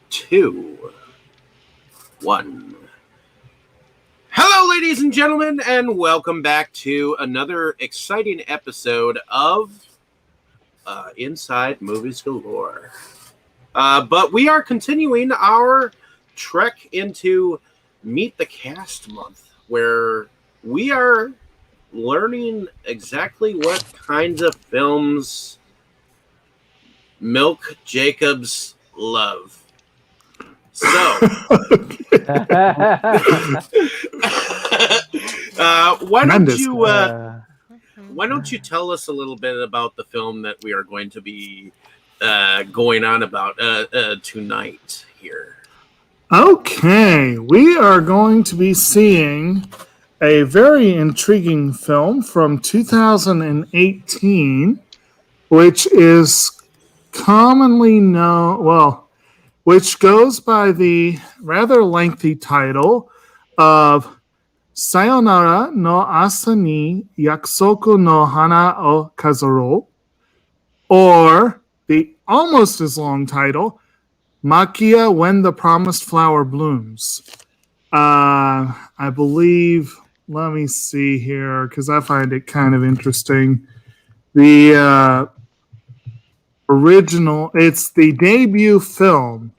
two, one. Hello, ladies and gentlemen, and welcome back to another exciting episode of Inside Movies Galore. But we are continuing our trek into Meet the Cast Month, where we are learning exactly what kinds of films Milk Jacobs love. So, why don't you tell us a little bit about the film that we are going to be going on about tonight here? Okay, we are going to be seeing a very intriguing film from 2018, which is commonly known, which goes by the rather lengthy title of Sayonara no Asa ni Yakusoku no Hana o Kazuro, or the almost as long title, Maquia, When the Promised Flower Blooms. I believe, let me see here, because I find it kind of interesting. The it's the debut film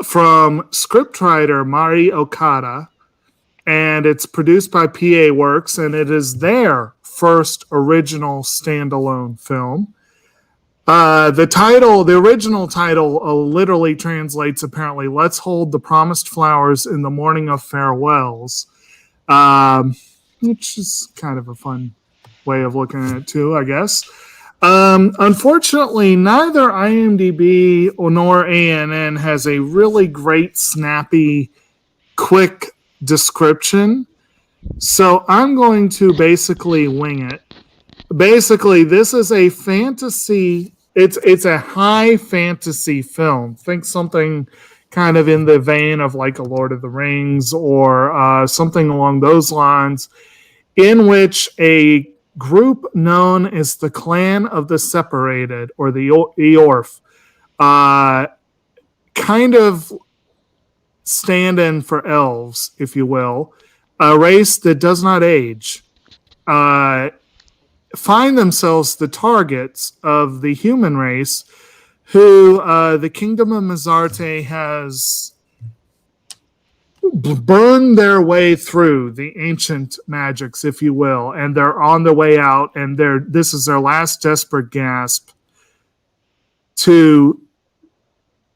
from scriptwriter Mari Okada, and it's produced by PA Works, and it is their first original standalone film. The original title literally translates apparently, Let's Hold the Promised Flowers in the Morning of Farewells, which is kind of a fun way of looking at it too, I guess. Unfortunately, neither IMDb nor ANN has a really great, snappy, quick description. So I'm going to basically wing it. Basically, this is a fantasy. It's a high fantasy film. Think something kind of in the vein of like a Lord of the Rings or something along those lines, in which a group known as the Clan of the Separated, or the Eorf, kind of stand in for elves, if you will, a race that does not age, find themselves the targets of the human race, who the Kingdom of Mazarte has burned their way through the ancient magics, if you will, and they're on their way out, and this is their last desperate gasp to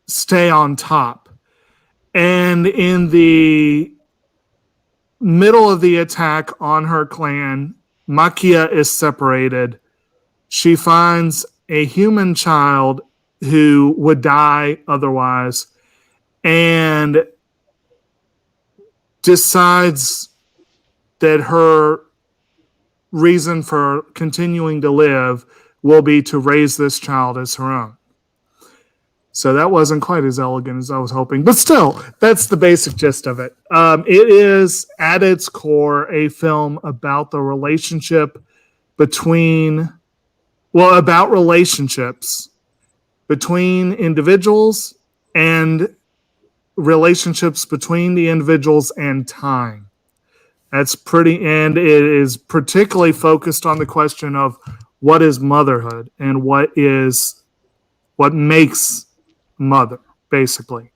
stay on top. And in the middle of the attack on her clan, Maquia is separated. She finds a human child who would die otherwise, and decides that her reason for continuing to live will be to raise this child as her own. So that wasn't quite as elegant as I was hoping, but still, that's the basic gist of it. It is, at its core, a film about the relationship about relationships between individuals and relationships between the individuals and time. And it is particularly focused on the question of what is motherhood and what makes mother, basically.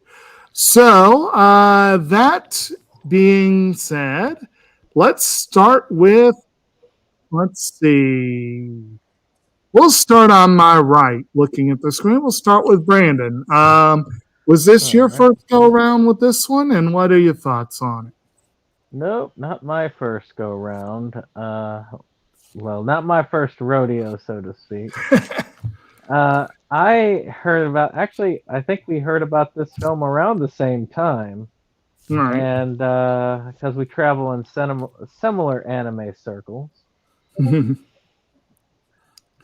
So, that being said, let's start with, let's see. We'll start on my right, looking at the screen. We'll start with Brandon. Was this your first go around with this one, and what are your thoughts on it? Nope, not my first go round. Not my first rodeo, so to speak. I think we heard about this film around the same time. Right. And because we travel in similar anime circles.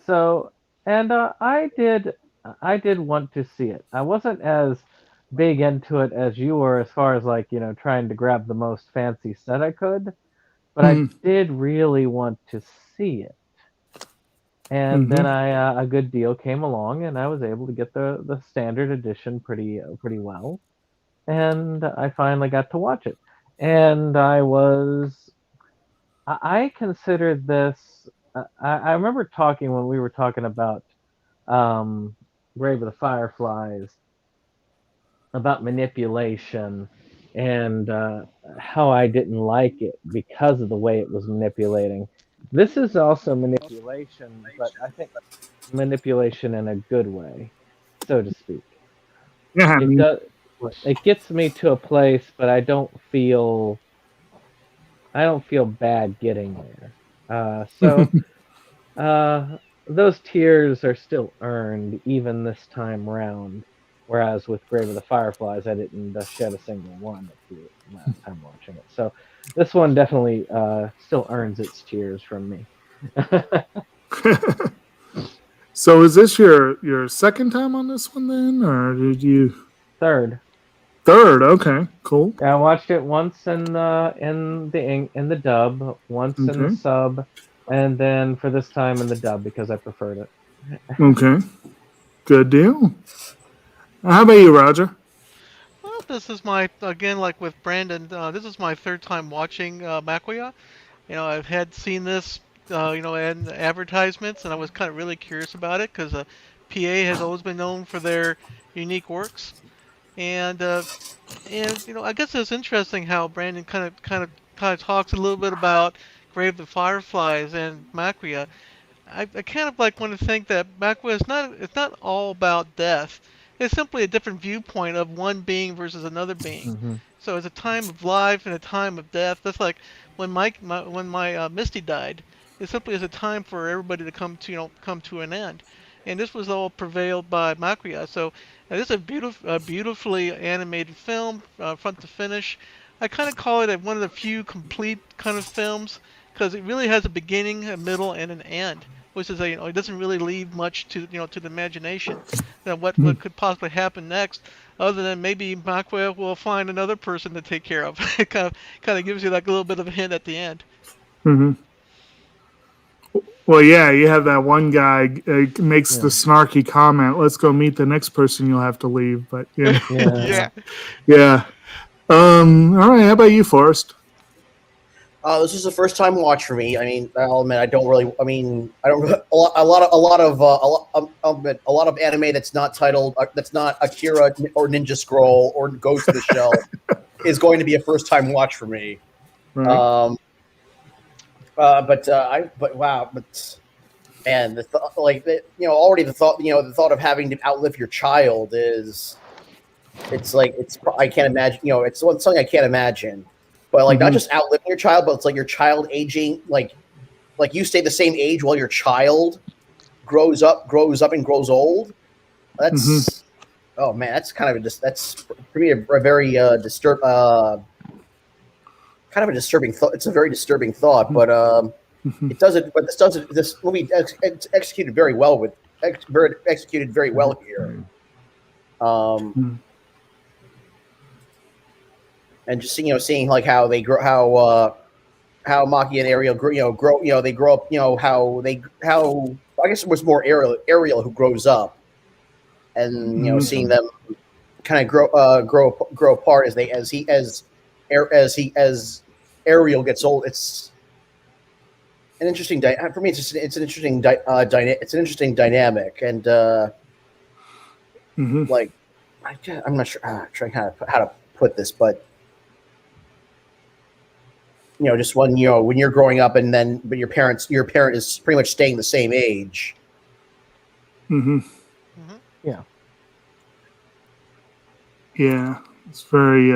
So, and I did want to see it. I wasn't as big into it as you were, as far as trying to grab the most fancy set I could, but I did really want to see it. And then a good deal came along, and I was able to get the standard edition pretty well, and I finally got to watch it. And I considered this. I remember talking when we were talking about um, Grave of the Fireflies about manipulation and how I didn't like it because of the way it was manipulating. This is also manipulation, but I think manipulation in a good way, so to speak. Yeah, I It mean, does. It gets me to a place, but I don't feel bad getting there. So those tears are still earned even this time round. Whereas with Grave of the Fireflies, I didn't shed a single one at the last time watching it. So this one definitely still earns its tears from me. so is this your second time on this one then, or did you Third, third? Okay, cool. I watched it once in the dub, once in the Okay, sub, and then for this time in the dub because I preferred it. okay, good deal. How about you, Roger? Well, this is my again like with Brandon. This is my third time watching Maquia. I've had seen this, in advertisements, and I was kind of really curious about it because PA has always been known for their unique works, and I guess it's interesting how Brandon kind of talks a little bit about Grave the Fireflies and Maquia. I kind of like want to think that Maquia is not it's not all about death. It's simply a different viewpoint of one being versus another being. Hmm. So it's a time of life and a time of death. That's like when when my Misty died. It simply is a time for everybody to come to an end. And this was all prevailed by Maquia. So this is a beautifully animated film, front to finish. I kind of call it one of the few complete kind of films because it really has a beginning, a middle, and an end, which is it doesn't really leave much to the imagination. What could possibly happen next, other than maybe Maquia will find another person to take care of. It kind of gives you like a little bit of a hint at the end. Mm-hmm. Well, yeah, you have that one guy makes the snarky comment, "Let's go meet the next person. You'll have to leave." But yeah, Yeah. yeah. All right. How about you, Forrest? This is the first time watch for me. I mean, I'll admit I don't really. I mean, I don't a lot of anime that's not titled that's not Akira or Ninja Scroll or Ghost in the Shell is going to be a first time watch for me. Right. But wow, but and the thought, already the thought of having to outlive your child is, I can't imagine. It's something I can't imagine. But not just outliving your child, but it's like your child aging, like you stay the same age while your child grows up and grows old. That's oh man, that's kind of that's for me a very kind of a disturbing thought. It's a very disturbing thought, but it doesn't. But this movie executed very well executed very well here. And just seeing like how they grow, how Maki and Ariel grow, they grow up, how I guess it was more Ariel who grows up, and seeing them kind of grow apart as Ariel gets old. It's an interesting for me. It's an interesting it's an interesting dynamic, and like I'm not sure trying how to put this, but just when you're growing up but your parent is pretty much staying the same age. Yeah. Yeah, it's very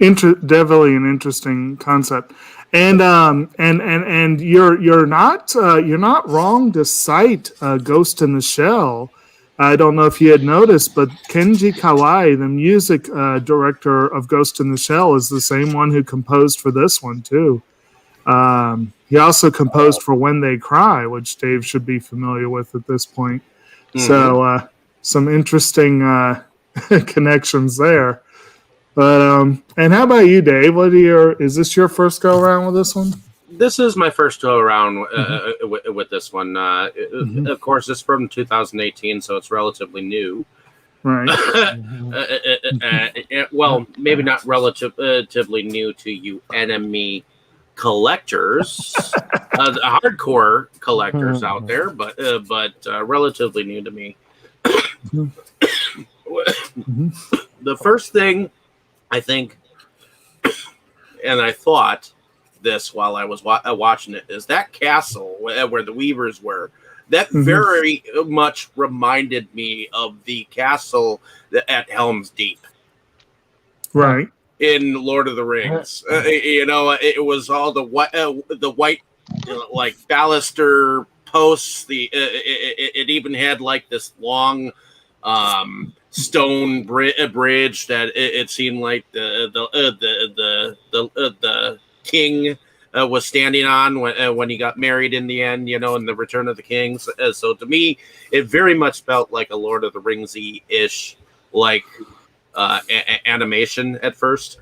definitely an interesting concept, and you're not wrong to cite Ghost in the Shell. I don't know if you had noticed, but Kenji Kawai, the music director of Ghost in the Shell, is the same one who composed for this one too. He also composed for When They Cry, which Dave should be familiar with at this point. So some interesting connections there. But and how about you, Dave? Is this your first go around with this one? this is my first go around with this one. Of course, it's from 2018, so it's relatively new. Right. Well, maybe not relatively new to you enemy collectors, the hardcore collectors out there, but relatively new to me. The first thing I think, and I thought this while I was watching it, is that castle where the Weavers were. That very much reminded me of the castle at Helm's Deep. Right. In Lord of the Rings. It was all the white like baluster posts. It even had like this long stone bridge that it seemed like the king was standing on when he got married in the end, in the Return of the Kings. So to me, it very much felt like a Lord of the Ringsy-ish like animation at first,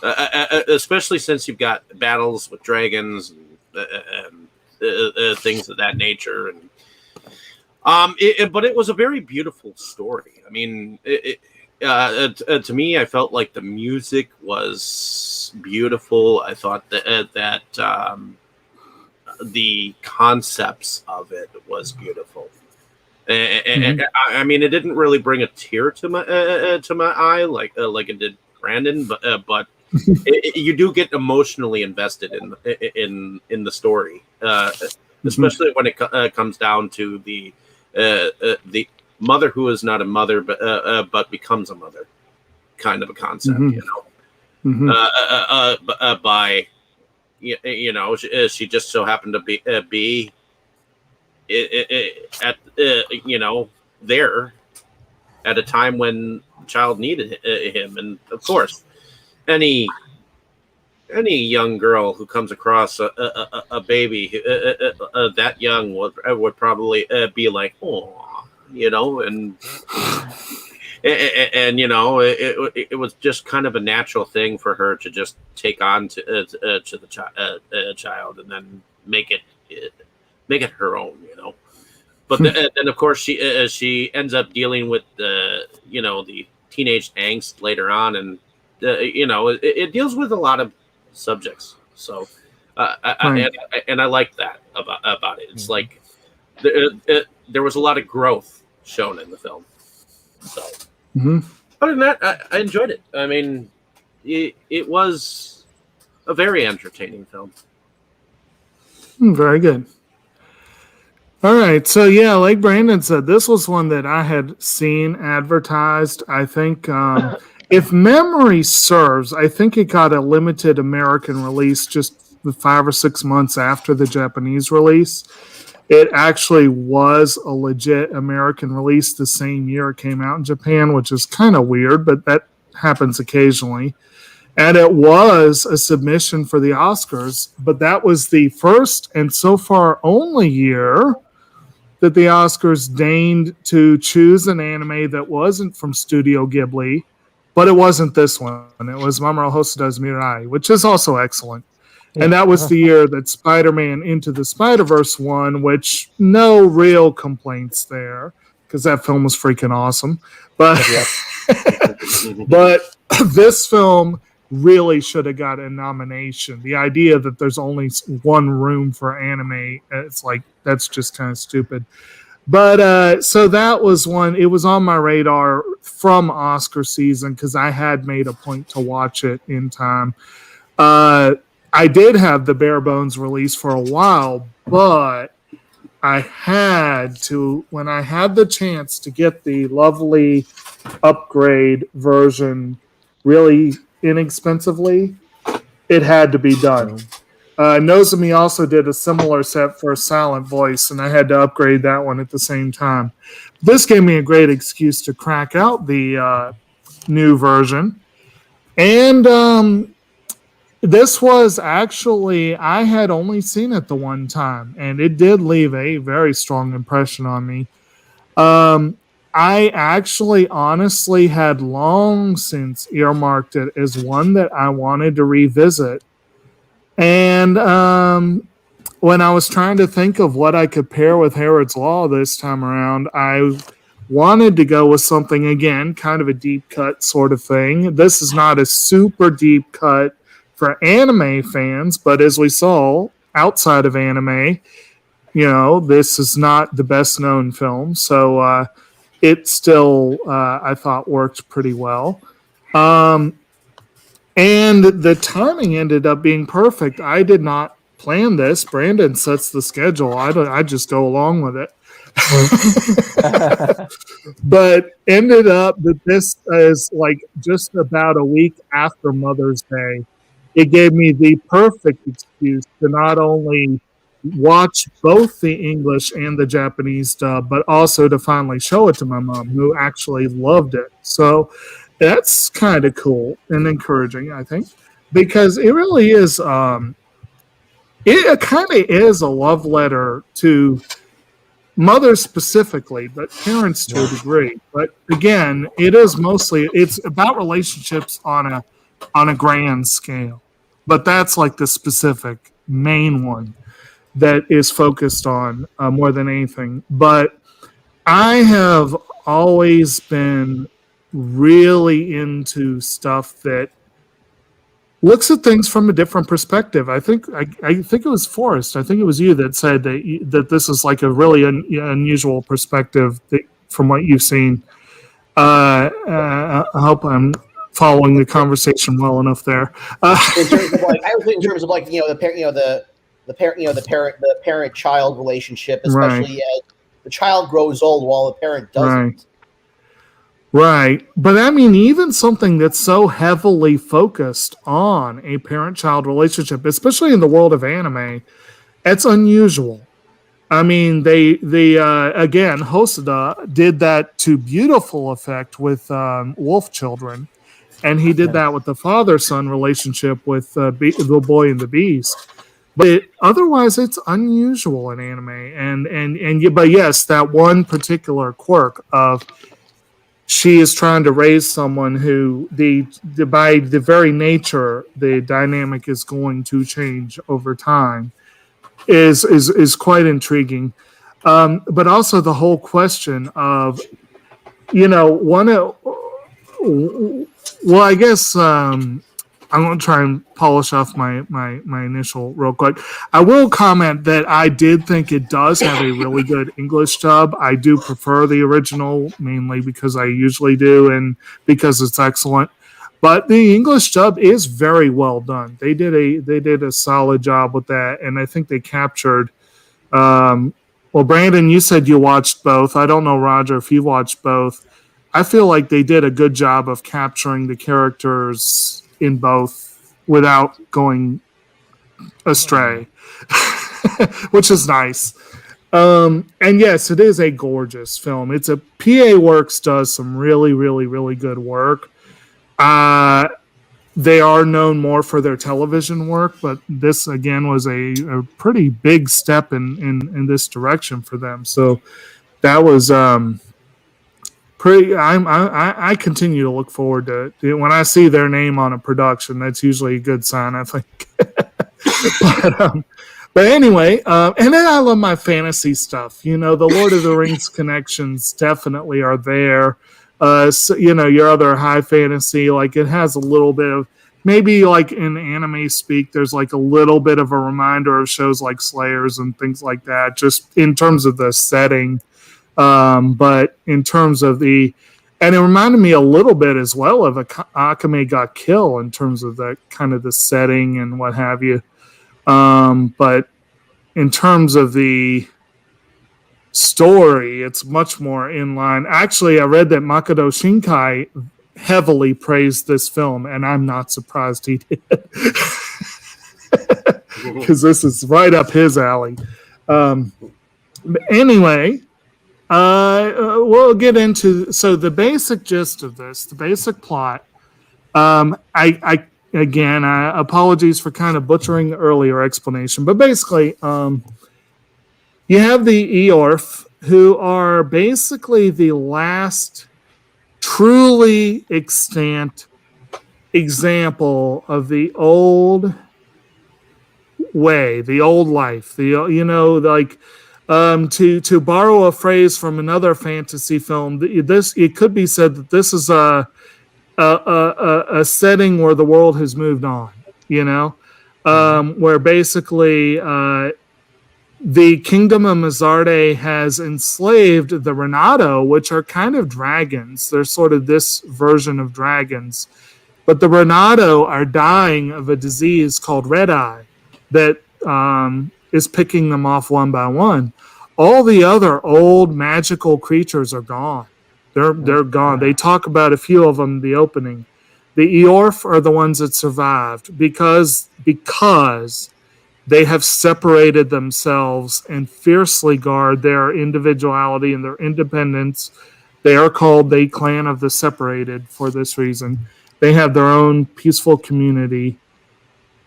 especially since you've got battles with dragons and things of that nature. And but it was a very beautiful story. I mean, to me, I felt like the music was beautiful. I thought that the concepts of it was beautiful. And I mean, it didn't really bring a tear to my eye like it did Brandon, but you do get emotionally invested in the story, especially when it comes down to the mother who is not a mother but becomes a mother, kind of a concept, by she just so happened to be at there at a time when the child needed him. And of course, any young girl who comes across a baby that young would probably be like, oh, and it was just kind of a natural thing for her to just take on to the child and then make it her own, But then, of course, she ends up dealing with the teenage angst later on, and it deals with a lot of subjects. So, I like that about it. It's like there was a lot of growth shown in the film. So, other than that, I enjoyed it. I mean, it was a very entertaining film. Very good. All right. So, yeah, like Brandon said, this was one that I had seen advertised. I think, if memory serves, I think it got a limited American release just 5 or 6 months after the Japanese release. It actually was a legit American release the same year it came out in Japan, which is kind of weird, but that happens occasionally. And it was a submission for the Oscars, but that was the first and so far only year that the Oscars deigned to choose an anime that wasn't from Studio Ghibli, but it wasn't this one. It was Mamoru Hosoda's Mirai, which is also excellent. Yeah. And that was the year that Spider-Man Into the Spider-Verse won, which no real complaints there, because that film was freaking awesome. But, but this film really should have got a nomination. The idea that there's only one room for anime, it's like, that's just kind of stupid. But so that was one. It was on my radar from Oscar season because I had made a point to watch it in time. I did have the bare bones release for a while, but I had to, when I had the chance to get the lovely upgrade version really inexpensively, it had to be done. Nozomi also did a similar set for Silent Voice, and I had to upgrade that one at the same time. This gave me a great excuse to crack out the new version. And this was actually, I had only seen it the one time, and it did leave a very strong impression on me. I actually honestly had long since earmarked it as one that I wanted to revisit. And when I was trying to think of what I could pair with Herod's Law this time around, I wanted to go with something, again, kind of a deep cut sort of thing. This is not a super deep cut for anime fans, but as we saw, outside of anime, this is not the best known film. So it still, I thought, worked pretty well. And the timing ended up being perfect. I did not plan this. Brandon sets the schedule. I just go along with it. But ended up that this is like just about a week after Mother's Day. It gave me the perfect excuse to not only watch both the English and the Japanese dub, but also to finally show it to my mom, who actually loved it. So that's kind of cool and encouraging, I think, because it really is. It kind of is a love letter to mothers specifically, but parents to a degree. But again, it's about relationships on a grand scale. But that's like the specific main one that is focused on more than anything. But I have always been really into stuff that looks at things from a different perspective. I think it was Forrest. I think it was you that said that this is like a really unusual perspective from what you've seen. I hope I'm following the conversation well enough there. In terms of like, I would think in terms of like the parent-child relationship, especially as the child grows old while the parent doesn't. Right. But I mean, even something that's so heavily focused on a parent-child relationship, especially in the world of anime, it's unusual. I mean, they again, Hosoda did that to beautiful effect with Wolf Children, and he did that with the father-son relationship with The Boy and the Beast. But otherwise, it's unusual in anime, but yes, that one particular quirk of she is trying to raise someone who by the very nature, the dynamic is going to change over time is quite intriguing. But also the whole question of, I guess I'm going to try and polish off my initial real quick. I will comment that I did think it does have a really good English dub. I do prefer the original, mainly because I usually do and because it's excellent. But the English dub is very well done. They did a solid job with that, and I think they captured. Well, Brandon, you said you watched both. I don't know, Roger, if you watched both. I feel like they did a good job of capturing the characters in both without going astray, which is nice. And yes, it is a gorgeous film. It's a PA Works does some really, really, really good work. They are known more for their television work, but this again was a pretty big step in this direction for them. So that was I continue to look forward to when I see their name on a production. That's usually a good sign, I think. But anyway, and then I love my fantasy stuff. The Lord of the Rings connections definitely are there. So, your other high fantasy, like it has a little bit of maybe like in anime speak, there's like a little bit of a reminder of shows like Slayers and things like that, just in terms of the setting. But in terms of and it reminded me a little bit as well of Akame ga Kill in terms of the kind of the setting and what have you. But in terms of the story, it's much more in line. Actually, I read that Makoto Shinkai heavily praised this film, and I'm not surprised he did. Because this is right up his alley. But anyway, we'll get into the basic gist of this, the basic plot. I apologies for kind of butchering the earlier explanation, but basically, you have the Eorf, who are basically the last truly extant example of the old way, the old life, to borrow a phrase from another fantasy film, it could be said that this is a setting where the world has moved on, where basically the kingdom of Mazarte has enslaved the Renato, which are kind of dragons. They're sort of this version of dragons. But the Renato are dying of a disease called red eye that is picking them off one by one. All the other old magical creatures are gone. They're gone. They talk about a few of them in the opening. The Eorf are the ones that survived because they have separated themselves and fiercely guard their individuality and their independence. They are called the Clan of the Separated for this reason. They have their own peaceful community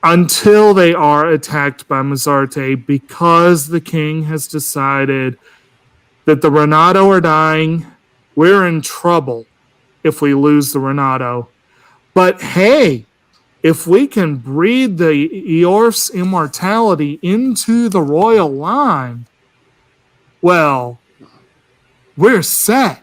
until they are attacked by Mazarte because the king has decided that the Renato are dying. We're in trouble if we lose the Renato. But hey, if we can breed the Eorf's immortality into the royal line, well, we're set.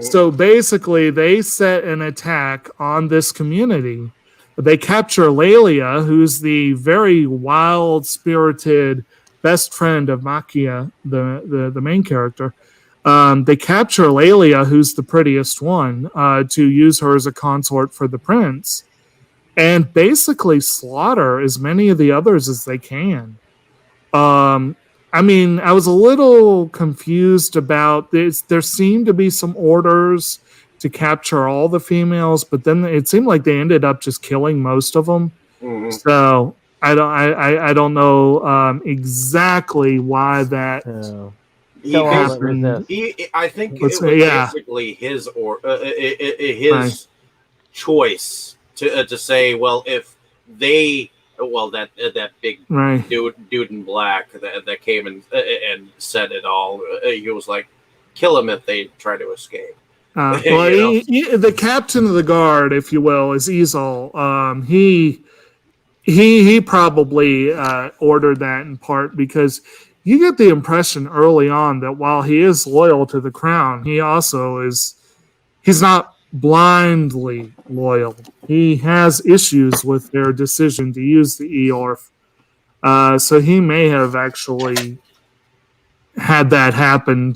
So basically, they set an attack on this community. They capture Lelia, who's the very wild-spirited best friend of Maquia, the main character. They capture Lelia, who's the prettiest one, to use her as a consort for the prince, and basically slaughter as many of the others as they can. I was a little confused about this. There seemed to be some orders to capture all the females, but then it seemed like they ended up just killing most of them. Mm-hmm. So I don't know exactly why that. I think it was basically his choice to say, well, if they. Well, that big dude in black that came and said it all. He was like, "Kill him if they try to escape." The captain of the guard, if you will, is Isol. He probably ordered that in part because you get the impression early on that while he is loyal to the crown, he also is. He's not blindly loyal. He has issues with their decision to use the Eorf. So he may have actually had that happen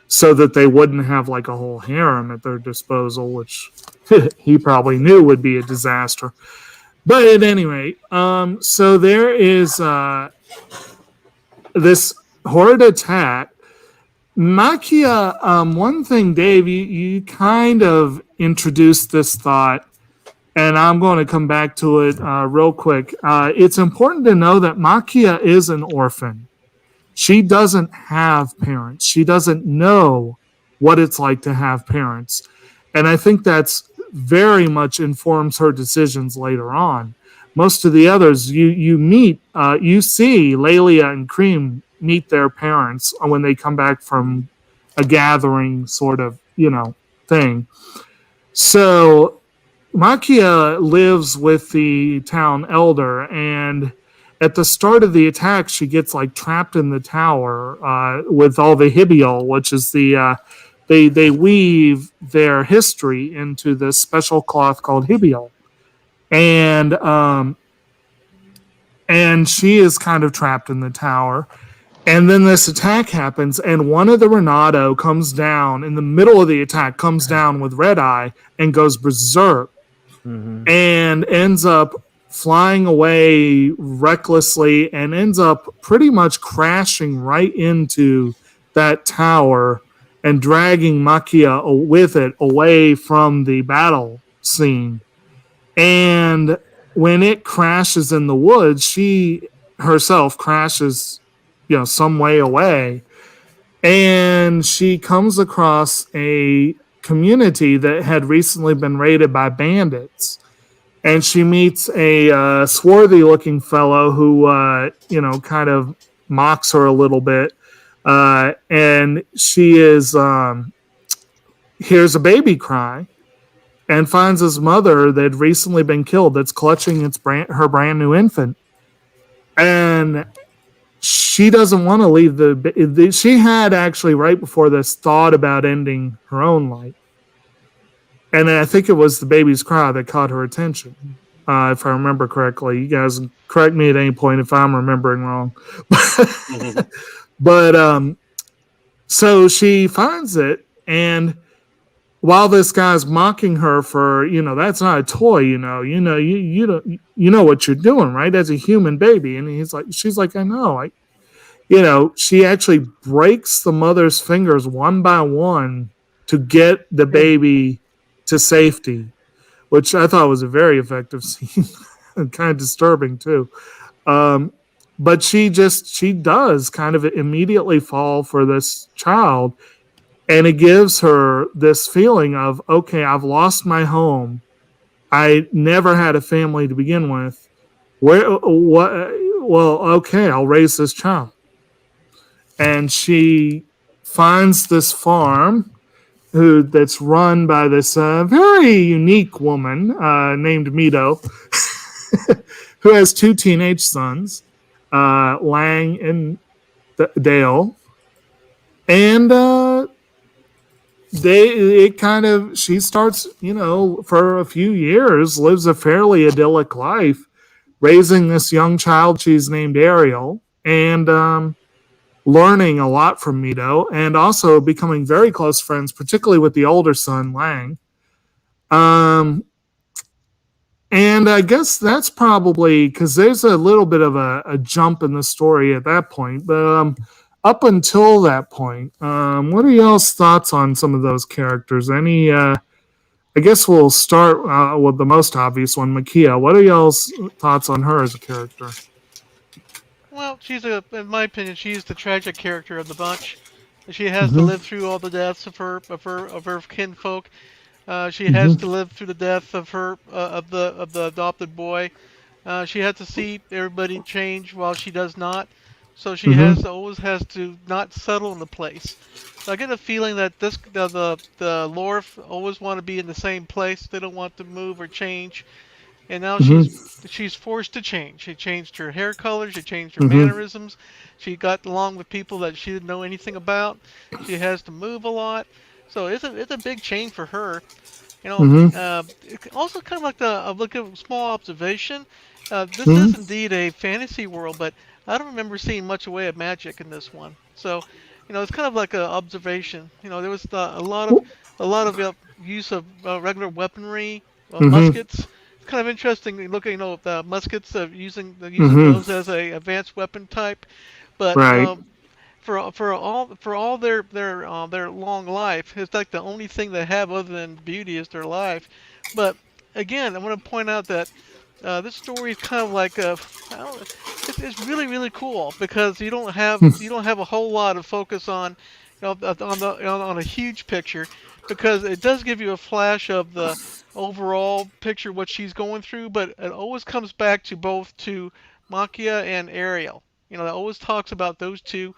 so that they wouldn't have like a whole harem at their disposal, which he probably knew would be a disaster. But at any rate, so there is this horrid attack. Maquia, one thing, Dave, you kind of introduced this thought, and I'm going to come back to it real quick. It's important to know that Maquia is an orphan. She doesn't have parents. She doesn't know what it's like to have parents. And I think that's very much informs her decisions later on. Most of the others, you see Lelia and Cream meet their parents when they come back from a gathering sort of, thing. So Maquia lives with the town elder, and at the start of the attack, she gets like trapped in the tower with all the hibiol, which is they weave their history into this special cloth called hibiol. And she is kind of trapped in the tower. And then this attack happens, and one of the Renato comes down in the middle of the attack, comes down with red eye and goes berserk, and ends up flying away recklessly and ends up pretty much crashing right into that tower and dragging Maquia with it away from the battle scene. And when it crashes in the woods, she herself crashes some way away, and she comes across a community that had recently been raided by bandits, and she meets a swarthy looking fellow who kind of mocks her a little bit, and she is hears a baby cry, and finds his mother that had recently been killed that's clutching her brand new infant. And she doesn't want to leave she had actually right before this thought about ending her own life. And I think it was the baby's cry that caught her attention, if I remember correctly. You guys correct me at any point if I'm remembering wrong. But so she finds it, and while this guy's mocking her for, that's not a toy, you know what you're doing, right? As a human baby. And she's like, I know. She actually breaks the mother's fingers one by one to get the baby to safety, which I thought was a very effective scene and kind of disturbing too. But she does kind of immediately fall for this child, and it gives her this feeling of, okay, I've lost my home. I never had a family to begin with. Okay, I'll raise this child. And she finds this farm that's run by this very unique woman named Mito, who has 2 teenage sons, Lang and Dale. And she starts, for a few years, lives a fairly idyllic life, raising this young child she's named Ariel, and learning a lot from Mito, and also becoming very close friends, particularly with the older son, Lang. And I guess that's probably because there's a little bit of a jump in the story at that point. But up until that point, what are y'all's thoughts on some of those characters? I guess we'll start with the most obvious one, Maquia. What are y'all's thoughts on her as a character? Well, in my opinion, she's the tragic character of the bunch. She has to live through all the deaths of her kinfolk. She has to live through the death of the adopted boy. She has to see everybody change while she does not. So she always has to not settle in the place. So I get a feeling that the Lore always want to be in the same place. They don't want to move or change. And now she's forced to change. She changed her hair color. She changed her mannerisms. She got along with people that she didn't know anything about. She has to move a lot. So it's a big change for her. Also kind of like a small observation. This is indeed a fantasy world, but I don't remember seeing much away of magic in this one. So, it's kind of like an observation. There was a lot of use of regular weaponry, muskets. It's kind of interesting looking, the muskets using those as a advanced weapon type. But right. For all their long life, it's like the only thing they have other than beauty is their life. But again, I want to point out that this story is kind of like it's really cool because you don't have a whole lot of focus on on a huge picture, because it does give you a flash of the overall picture what she's going through, but it always comes back to Maquia and Ariel. It always talks about those two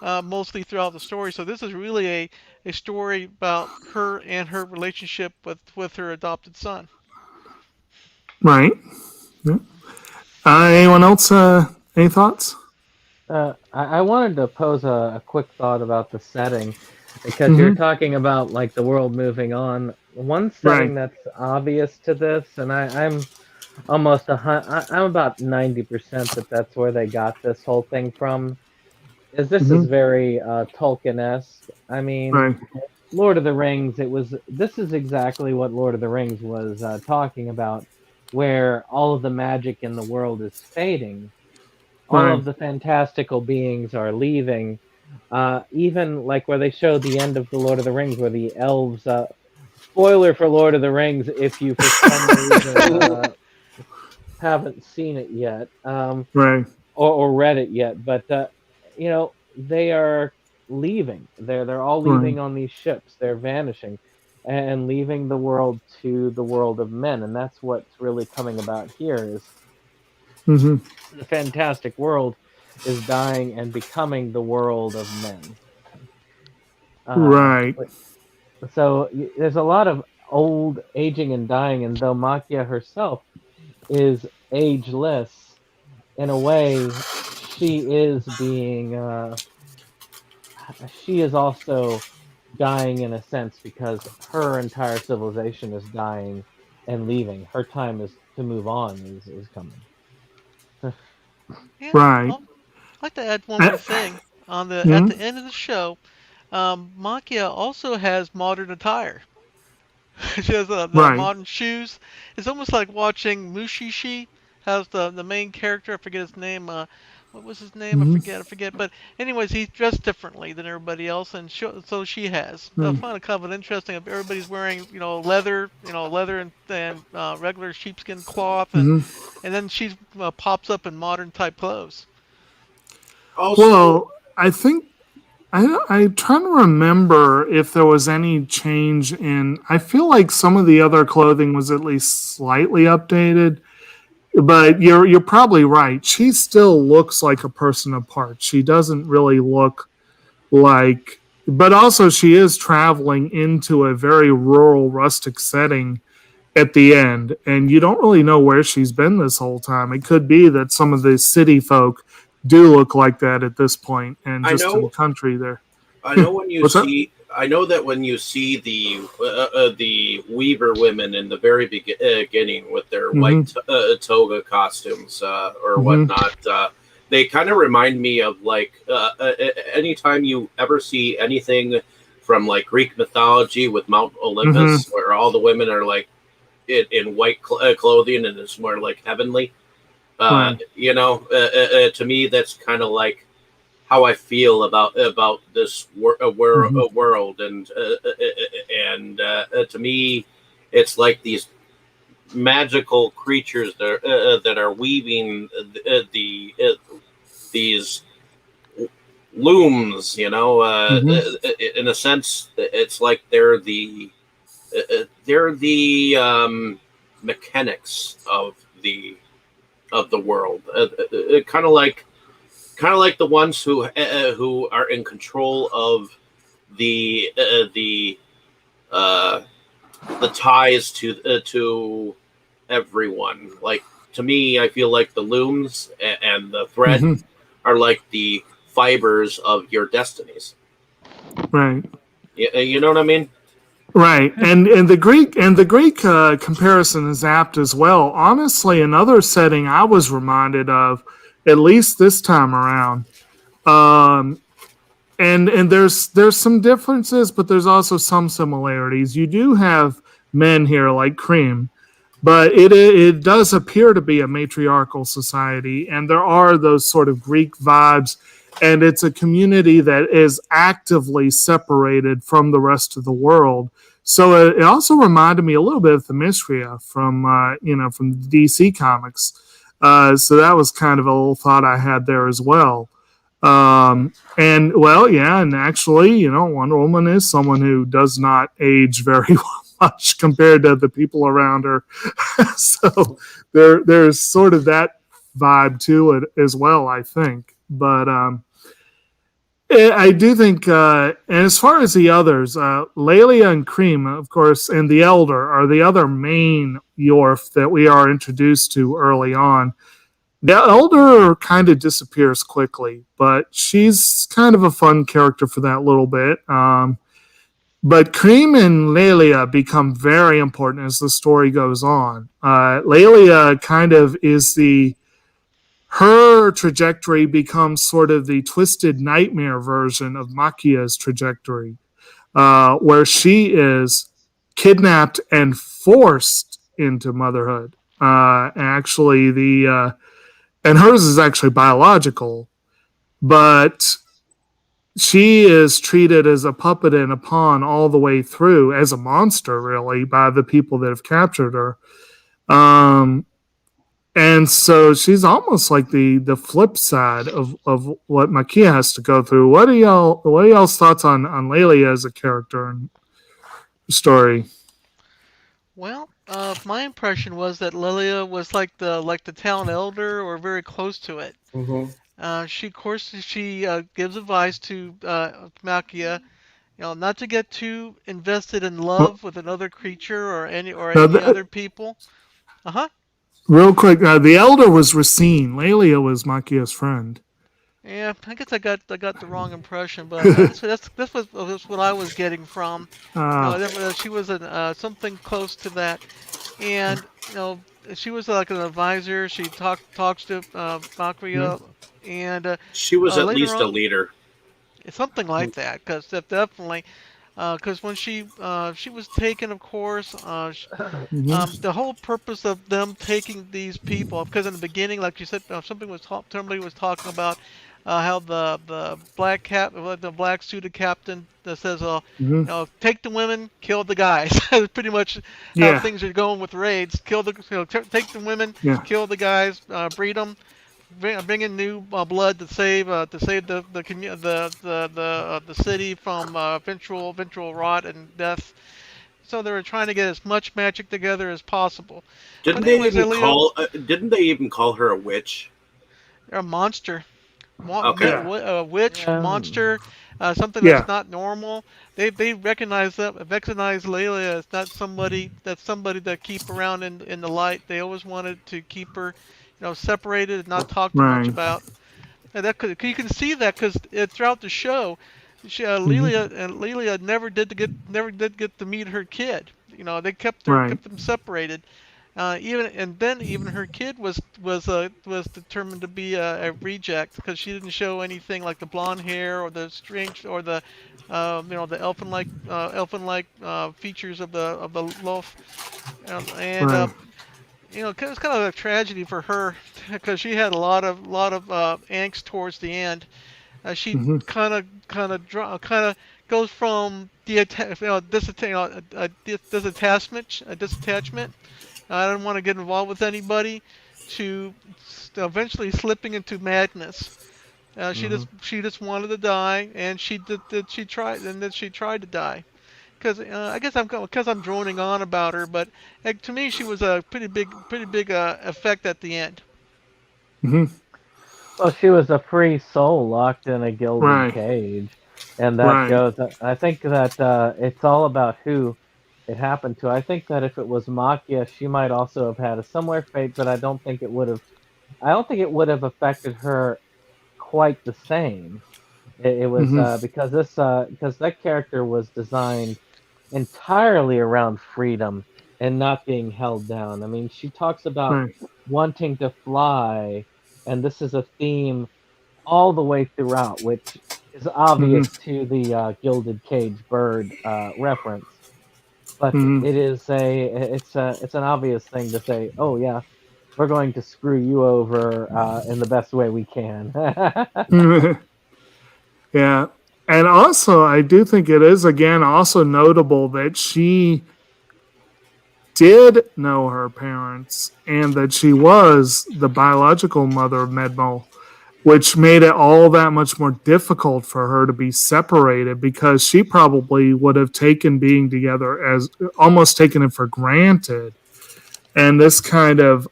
mostly throughout the story. So this is really a story about her and her relationship with her adopted son. Right. Yeah. Anyone else? Any thoughts? I wanted to pose a quick thought about the setting, because you're talking about like the world moving on. One setting that's obvious to this, and I'm almost I'm about 90% that's where they got this whole thing from. This is very Tolkien-esque. I mean, Lord of the Rings. This is exactly what Lord of the Rings was talking about, where all of the magic in the world is fading. All of the fantastical beings are leaving. Even like where they show the end of the Lord of the Rings, where the elves. Spoiler for Lord of the Rings if you for some reason haven't seen it yet, or read it yet. But they are leaving. They're all leaving on these ships. They're vanishing and leaving the world to the world of men, and that's what's really coming about here is the fantastic world is dying and becoming the world of men. Right. So there's a lot of old, aging, and dying, and though Maquia herself is ageless, in a way, she is being she is also dying in a sense because her entire civilization is dying and leaving. Her time is to move on is coming. Yeah, Right. I'd like to add one more I, thing. On the At hmm? the end of the show, Maquia also has modern attire. She has the Right. modern shoes. It's almost like watching Mushishi. Has the main character? I forget his name. What was his name? Hmm. I forget. But anyways, he's dressed differently than everybody else, and so she has. I Hmm. find it kind of interesting. If everybody's wearing leather, leather and regular sheepskin cloth, Hmm. and then she pops up in modern type clothes. Also, Well, I think I trying to remember if there was any change in. I feel like some of the other clothing was at least slightly updated, but you're probably right. She still looks like a person apart. She doesn't really look like, but also she is traveling into a very rural, rustic setting at the end, and you don't really know where she's been this whole time. It could be that some of the city folk do look like that at this point, and I just in the know, country there. I know when you What's that? see, I know that when you see the Weaver women in the very beginning with their Hmm. white toga costumes or Hmm. whatnot, they kind of remind me of like anytime you ever see anything from like Greek mythology with Mount Hmm. Olympus, where all the women are like in white clothing and it's more like heavenly. Right. To me, that's kind of like how I feel about this Hmm. world, and to me, it's like these magical creatures that are weaving these looms. Hmm. In a sense, it's like they're the mechanics of the world, kind of like the ones who are in control of the uh, the ties to everyone. Like to me, I feel like the looms and the thread Hmm. are like the fibers of your destinies. Right. You know what I mean? Right, and the Greek comparison is apt as well. Honestly, another setting I was reminded of, at least this time around, um, and there's some differences, but there's also some similarities. You do have men here like Cream, but it does appear to be a matriarchal society, and there are those sort of Greek vibes, and it's a community that is actively separated from the rest of the world. So it also reminded me a little bit of the Themistria from the DC comics. So that was kind of a little thought I had there as well. And well, yeah, and actually, Wonder Woman is someone who does not age very much compared to the people around her. So there's sort of that vibe to it as well, I think. But I do think, and as far as the others, Lelia and Cream, of course, and the Elder are the other main Yorf that we are introduced to early on. The Elder kind of disappears quickly, but she's kind of a fun character for that little bit. But Cream and Lelia become very important as the story goes on. Lelia kind of is her trajectory becomes sort of the twisted nightmare version of Makia's trajectory, where she is kidnapped and forced into motherhood. Actually, and hers is actually biological, but she is treated as a puppet and a pawn all the way through, as a monster, really, by the people that have captured her. Um, and so she's almost like the flip side of what Maquia has to go through. What are y'all's thoughts on Lelia as a character and story? Well, my impression was that Lilia was like the town elder or very close to it. Mm-hmm. She, of course, she gives advice to Maquia, not to get too invested in love with another creature or any Now, other people. Uh-huh. real quick, the elder was Racine. Lelia was Maquia's friend. Yeah, I guess I got the wrong impression, but that's what I was getting from. She was something close to that, and she was like an advisor. She talks to Maquia, and She was at later least a on, leader. something like that, because definitely, because when she was taken, of course, the whole purpose of them taking these people, because in the beginning, like you said, somebody was talking about how the black suited captain that says, take the women, kill the guys. That's pretty much how Yeah, things are going with raids. Take the women, yeah, kill the guys, breed them. Bring in new blood to save the city from eventual rot and death. So they were trying to get as much magic together as possible. But anyways, Elio, Didn't they even call her a witch? they're a monster, Okay. yeah, a witch, Yeah. monster, something yeah, that's not normal. They recognize Leila as not somebody that keep around in the light. They always wanted to keep her, separated and not talk too much right. about. And you can see that because throughout the show, Mhm. Lelia never did get to meet her kid. They Right. kept them separated. Even her kid was determined to be a reject because she didn't show anything like the blonde hair or the strange or the the elfin like features of the loaf. And Right. it was kind of a tragedy for her because she had a lot of angst towards the end. She Hmm. kind of goes from disattachment. I don't want to get involved with anybody, to eventually slipping into madness. She just wanted to die, and she tried to die. Because I guess I'm droning on about her, but to me she was a pretty big effect at the end. Hmm. Well, she was a free soul locked in a gilded Right. cage, and that Right. goes. I think that it's all about who it happened to. I think that if it was Makia, she might also have had a similar fate, but I don't think it would have. I don't think it would have affected her quite the same. It was Hmm. because that character was designed entirely around freedom and not being held down. I mean, she talks about Right. wanting to fly, and this is a theme all the way throughout, which is Hmm. obvious to the gilded cage bird reference. But Hmm. it's an obvious thing to say. Oh yeah, we're going to screw you over in the best way we can. Yeah. And also, I do think it is again also notable that she did know her parents and that she was the biological mother of Medmo, which made it all that much more difficult for her to be separated because she probably would have taken being together as almost taken it for granted. And this kind of,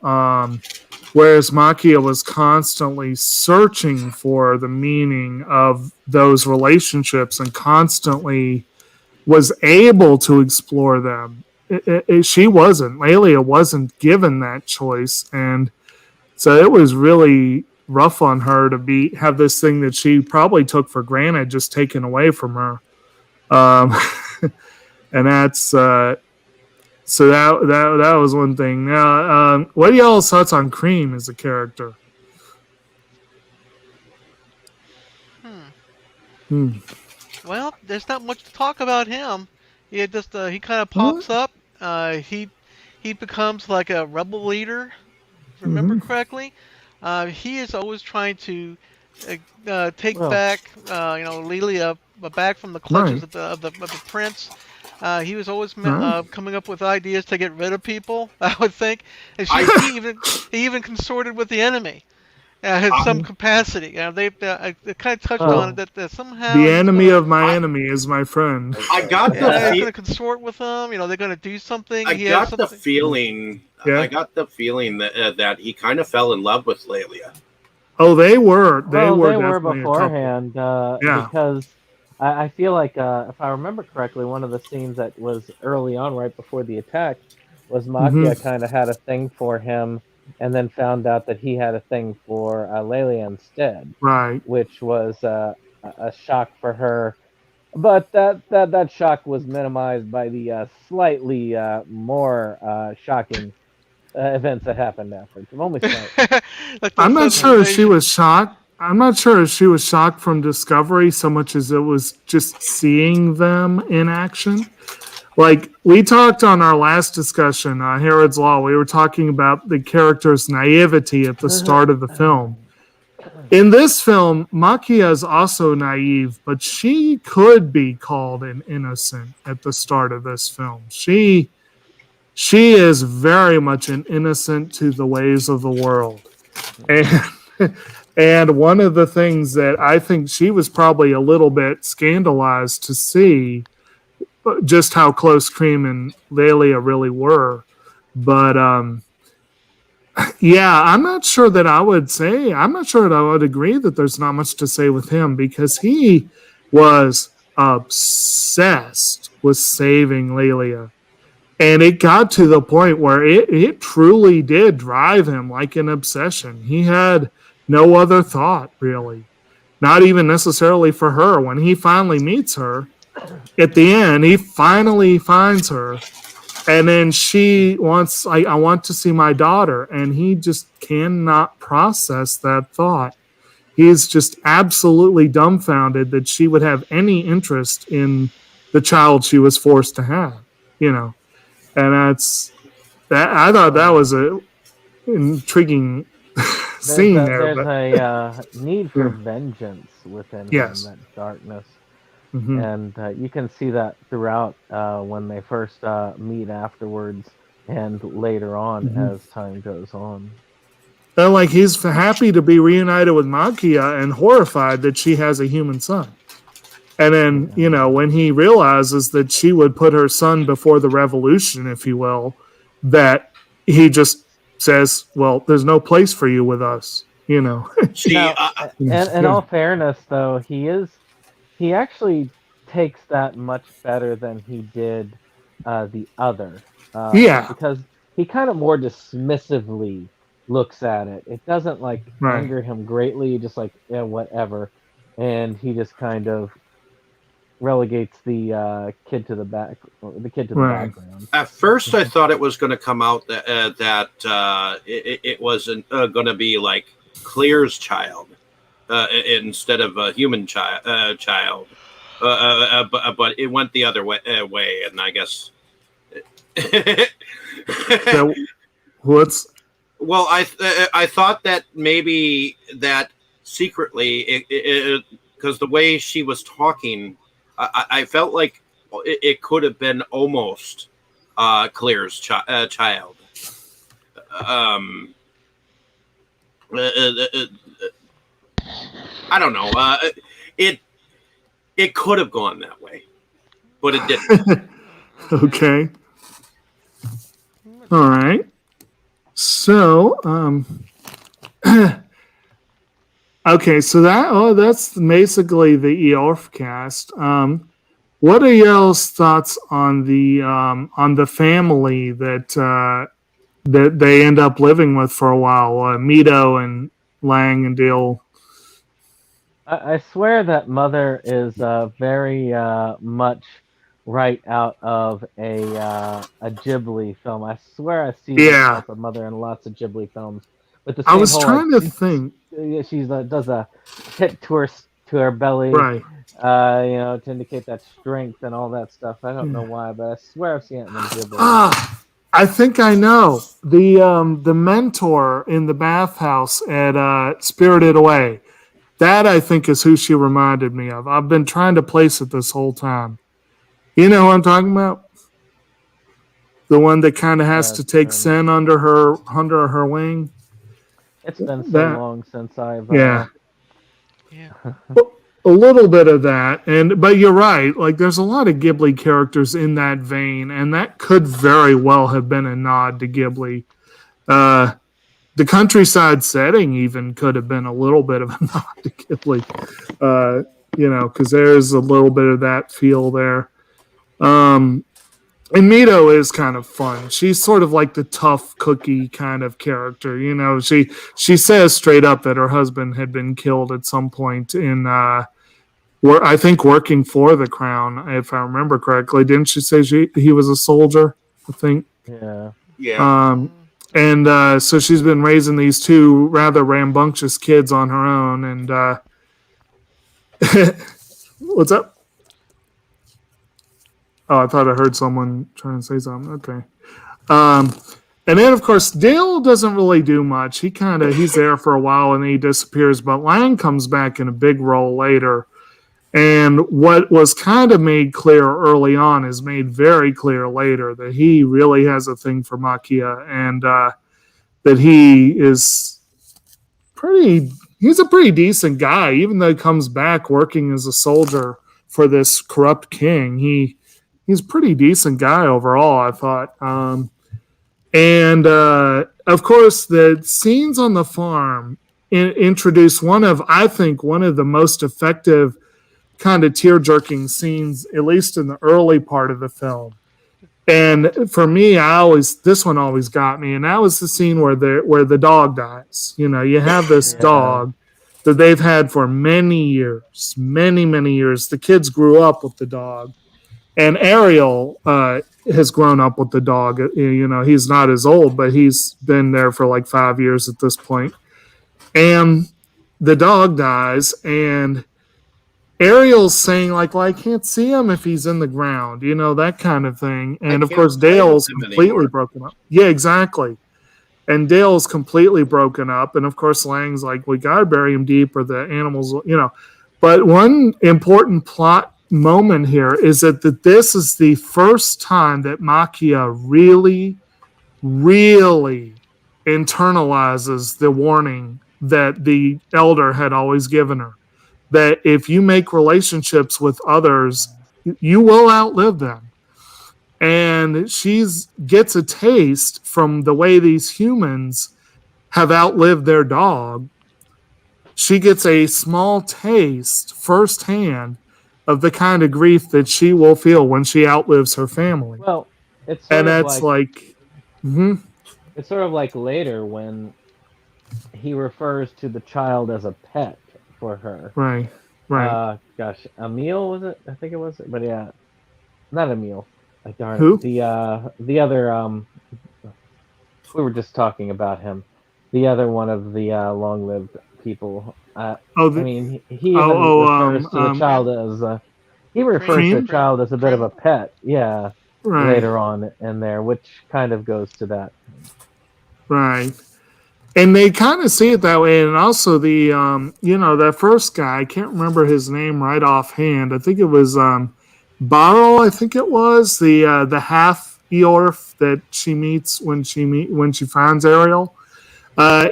whereas Makia was constantly searching for the meaning of those relationships and constantly was able to explore them. She wasn't. Lelia wasn't given that choice, and so it was really rough on her to be have this thing that she probably took for granted just taken away from her. Um, and that's so that was one thing. Now, what are y'all's thoughts on Cream as a character? Hmm. Hmm. Well, there's not much to talk about him. He kind of What? pops up. He becomes like a rebel leader, if I remember Mm-hmm. correctly. He is always trying to take Well, back, Lelia back from the clutches Right. of the prince. He was always Right. coming up with ideas to get rid of people. I would think, and I he even consorted with the enemy. In I, some capacity. They kind of touched on it well, that somehow The he's enemy gonna of my I enemy is my friend. I got the yeah, he's fe- gonna consort with them. They're gonna do something. I He has got the something. feeling I Yeah. got the feeling that he kind of fell in love with Lelia. Oh, they were well, they were definitely a couple. beforehand Yeah. because I feel like if I remember correctly, one of the scenes that was early on, right before the attack, was Hmm. Maquia kind of had a thing for him, and then found out that he had a thing for Lelia instead, Right. which was a shock for her. But that shock was minimized by the slightly more shocking events that happened afterwards. Only slightly. Like the I'm not sure if she subjugation. was shocked. I'm not sure if she was shocked from Discovery so much as it was just seeing them in action. Like we talked on our last discussion, Herod's Law, we were talking about the character's naivety at the start of the film. In this film, Maquia is also naive, but she could be called an innocent at the start of this film. She is very much an innocent to the ways of the world. And and one of the things that I think she was probably a little bit scandalized to see just how close Cream and Lelia really were. But yeah, I'm not sure that I would say, I'm not sure that I would agree that there's not much to say with him because he was obsessed with saving Lelia. And it got to the point where it truly did drive him like an obsession. He had no other thought, really, not even necessarily for her. When he finally meets her at the end, he finally finds her. And then she wants, I want to see my daughter. And he just cannot process that thought. He's just absolutely dumbfounded that she would have any interest in the child she was forced to have, you know. And that's that. I thought that was a intriguing scene there. There's But a need for yeah. vengeance within him, Yes. that darkness. Mm-hmm. And you can see that throughout when they first meet afterwards and later on Mm-hmm. as time goes on. And like he's happy to be reunited with Maquia and horrified that she has a human son. And then, you know, when he realizes that she would put her son before the revolution, if you will, that he just says, well, there's no place for you with us, you know. See, Now, in all fairness, though, he actually takes that much better than he did the other, Yeah, because he kind of more dismissively looks at it. It doesn't like right. anger him greatly, just like yeah, whatever, and he just kind of relegates the kid to the Right. background. at first, I thought it was going to come out that it wasn't going to be like Clear's child instead of a human child. But it went the other way, and I guess. So what's Well, I thought that maybe that secretly, because the way she was talking, I felt like it could have been almost Clear's child. Um, I don't know. It could have gone that way, but it didn't. okay? All right. So, okay, so that's basically the Eorf cast. What are y'all's thoughts on the family that that they end up living with for a while? Mito and Lang and Dill. I swear that Mother is very much right out of a Ghibli film. I swear I see this Yeah, type of mother in lots of Ghibli films with the I same was whole trying to think. she's does a hit to her belly, Right. to indicate that strength and all that stuff. I don't know why, but I swear I've seen it in Ghibli. Ah, I think I know the mentor in the bathhouse at Spirited Away. That I think is who she reminded me of. I've been trying to place it this whole time. You know who I'm talking about? The one that kind of has to take Sen under her wing. It's been so That long since I've yeah. Yeah. A little bit of that, but you're right. Like, there's a lot of Ghibli characters in that vein, and that could very well have been a nod to Ghibli. The countryside setting even could have been a little bit of a nod to Ghibli. because there's a little bit of that feel there. And Mito is kind of fun. She's sort of like the tough cookie kind of character. She says straight up that her husband had been killed at some point in, I think, working for the crown, if I remember correctly. Didn't she say he was a soldier? I think. Yeah. Yeah. And so she's been raising these two rather rambunctious kids on her own. And what's up? Oh, I thought I heard someone trying to say something. Okay. And then, of course, Dale doesn't really do much. He's there for a while and then he disappears. But Lang comes back in a big role later. And what was kind of made clear early on is made very clear later, that he really has a thing for Maquia, and that he's a pretty decent guy, even though he comes back working as a soldier for this corrupt king. He's a pretty decent guy overall, I thought. And of course, the scenes on the farm introduce one of the most effective kind of tear-jerking scenes, at least in the early part of the film. And for me, this one always got me, and that was the scene where the dog dies. You have this dog that they've had for many years, many, many years. The kids grew up with the dog. And Ariel has grown up with the dog. He's not as old, but he's been there for like 5 years at this point. And the dog dies, and Ariel's saying, like, well, I can't see him if he's in the ground, that kind of thing. And, of course, Dale's completely broken up. Yeah, exactly. And Dale's completely broken up. And, of course, Lang's like, we got to bury him deep or the animals, But one important plot moment here is that this is the first time that Maquia really, really internalizes the warning that the elder had always given her, that if you make relationships with others, you will outlive them. And she gets a taste from the way these humans have outlived their dog. She gets a small taste firsthand of the kind of grief that she will feel when she outlives her family. Well, it's it's sort of like later when he refers to the child as a pet for her. Right. Gosh, Emil was it? I think it was, but yeah, not Emil. Darn Who? It. The other we were just talking about him. The other one of the long-lived people. He refers to the child as the child as a bit of a pet. Yeah, right. Later on in there, which kind of goes to that. Right. And they kind of see it that way. And also that first guy, I can't remember his name right offhand. I think it was Barrel, I think it was, the half Eorf that she meets when she finds Ariel.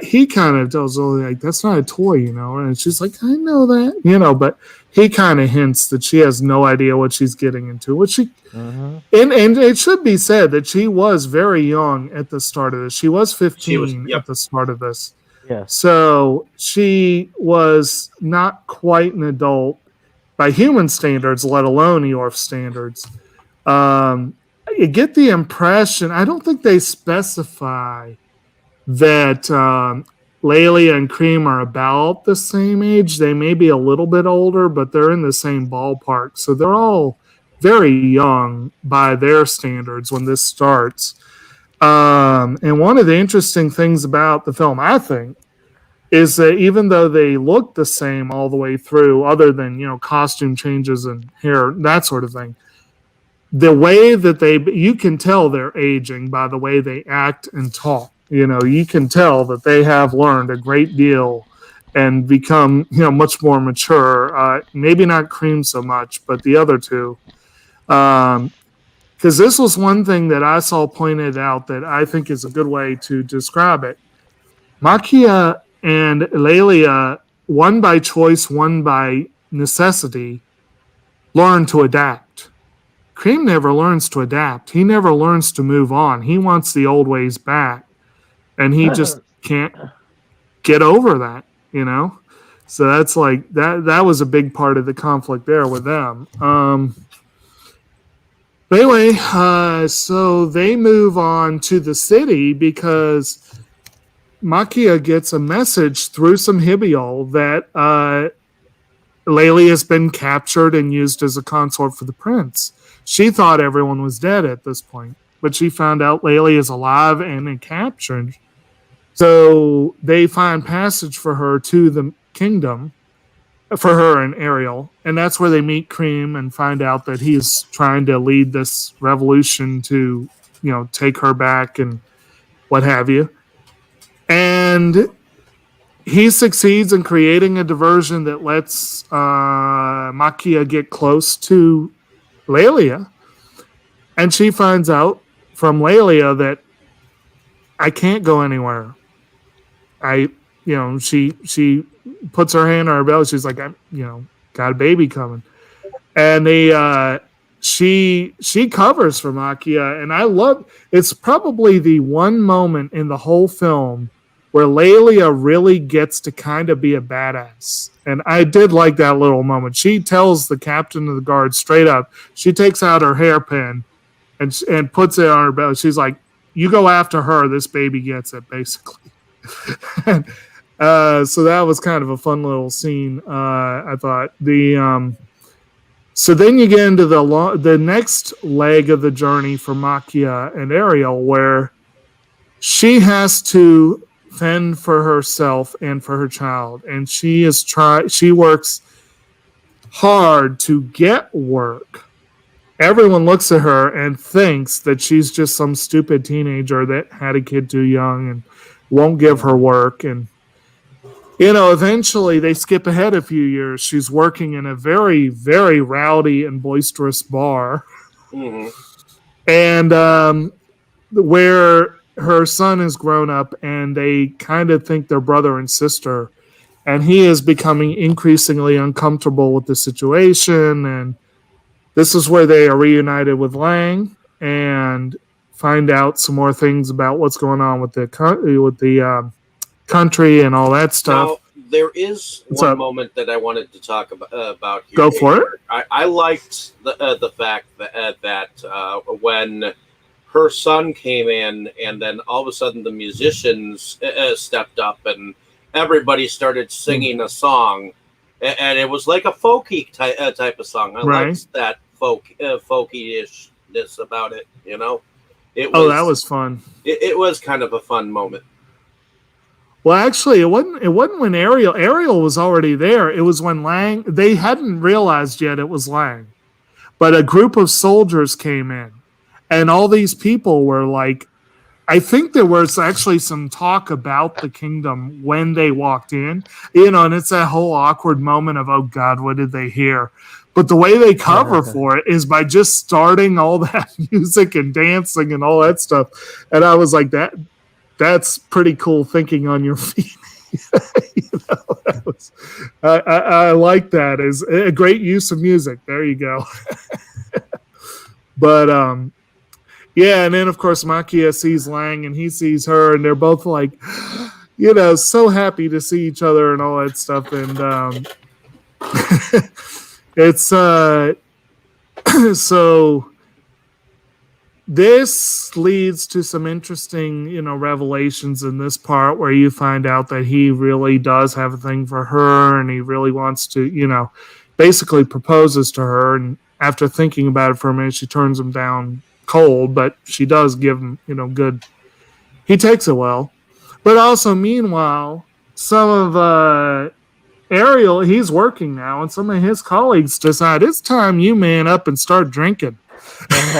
He kind of tells Lily, like, that's not a toy, and she's like, I know that, but he kind of hints that she has no idea what she's getting into, and it should be said that she was very young at the start of this. She was 15 at the start of this. Yeah. So she was not quite an adult by human standards, let alone Eorf standards. You get the impression, I don't think they specify that Laylia and Cream are about the same age. They may be a little bit older, but they're in the same ballpark. So they're all very young by their standards when this starts. And one of the interesting things about the film, I think, is that even though they look the same all the way through, other than, costume changes and hair, that sort of thing, the way that you can tell they're aging by the way they act and talk. You can tell that they have learned a great deal and become, much more mature. Maybe not Cream so much, but the other two. Because this was one thing that I saw pointed out that I think is a good way to describe it. Maquia and Laylia, one by choice, one by necessity, learn to adapt. Cream never learns to adapt. He never learns to move on. He wants the old ways back. And he just can't get over that, So that's like that was a big part of the conflict there with them. But anyway, so they move on to the city because Maquia gets a message through some Hibiol that Layli has been captured and used as a consort for the prince. She thought everyone was dead at this point, but she found out Layli is alive and captured. So they find passage for her to the kingdom, for her and Ariel, and that's where they meet Cream and find out that he's trying to lead this revolution to, take her back and what have you. And he succeeds in creating a diversion that lets Maquia get close to Lelia, and she finds out from Lelia that I can't go anywhere. She puts her hand on her belly. She's like, got a baby coming, and she covers for Maquia, and I love. It's probably the one moment in the whole film where Lelia really gets to kind of be a badass, and I did like that little moment. She tells the captain of the guard straight up. She takes out her hairpin and puts it on her belly. She's like, "You go after her. This baby gets it," basically. So that was kind of a fun little scene. I thought so then you get into the next leg of the journey for Maquia and Ariel, where she has to fend for herself and for her child, and she works hard to get work. Everyone looks at her and thinks that she's just some stupid teenager that had a kid too young and won't give her work. And eventually they skip ahead a few years. She's working in a very, very rowdy and boisterous bar. Mm-hmm. And where her son is grown up, and they kind of think they're brother and sister. And he is becoming increasingly uncomfortable with the situation. And this is where they are reunited with Lang and find out some more things about what's going on with the country and all that stuff. Now, there is one moment that I wanted to talk about here. Go for it. I liked the fact that when her son came in, and then all of a sudden the musicians stepped up and everybody started singing a song, and it was like a folky type of song. I liked that folky-ishness about it. That was fun. It was kind of a fun moment. Well, actually, it wasn't when Ariel was already there. It was when Lang. They hadn't realized yet it was Lang, but a group of soldiers came in, and all these people were like, I think there was actually some talk about the kingdom when they walked in, and it's that whole awkward moment of, oh God, what did they hear? But the way they cover for it is by just starting all that music and dancing and all that stuff. And I was like, that's pretty cool thinking on your feet. I like that as a great use of music. There you go. But yeah, and then of course Maquia sees Lang and he sees her, and they're both like, so happy to see each other and all that stuff. And it's so this leads to some interesting, revelations in this part where you find out that he really does have a thing for her, and he really wants to, basically proposes to her. And after thinking about it for a minute, she turns him down cold, but she does give him, good. He takes it well. But also, meanwhile, some of Ariel, he's working now, and some of his colleagues decide it's time you man up and start drinking. And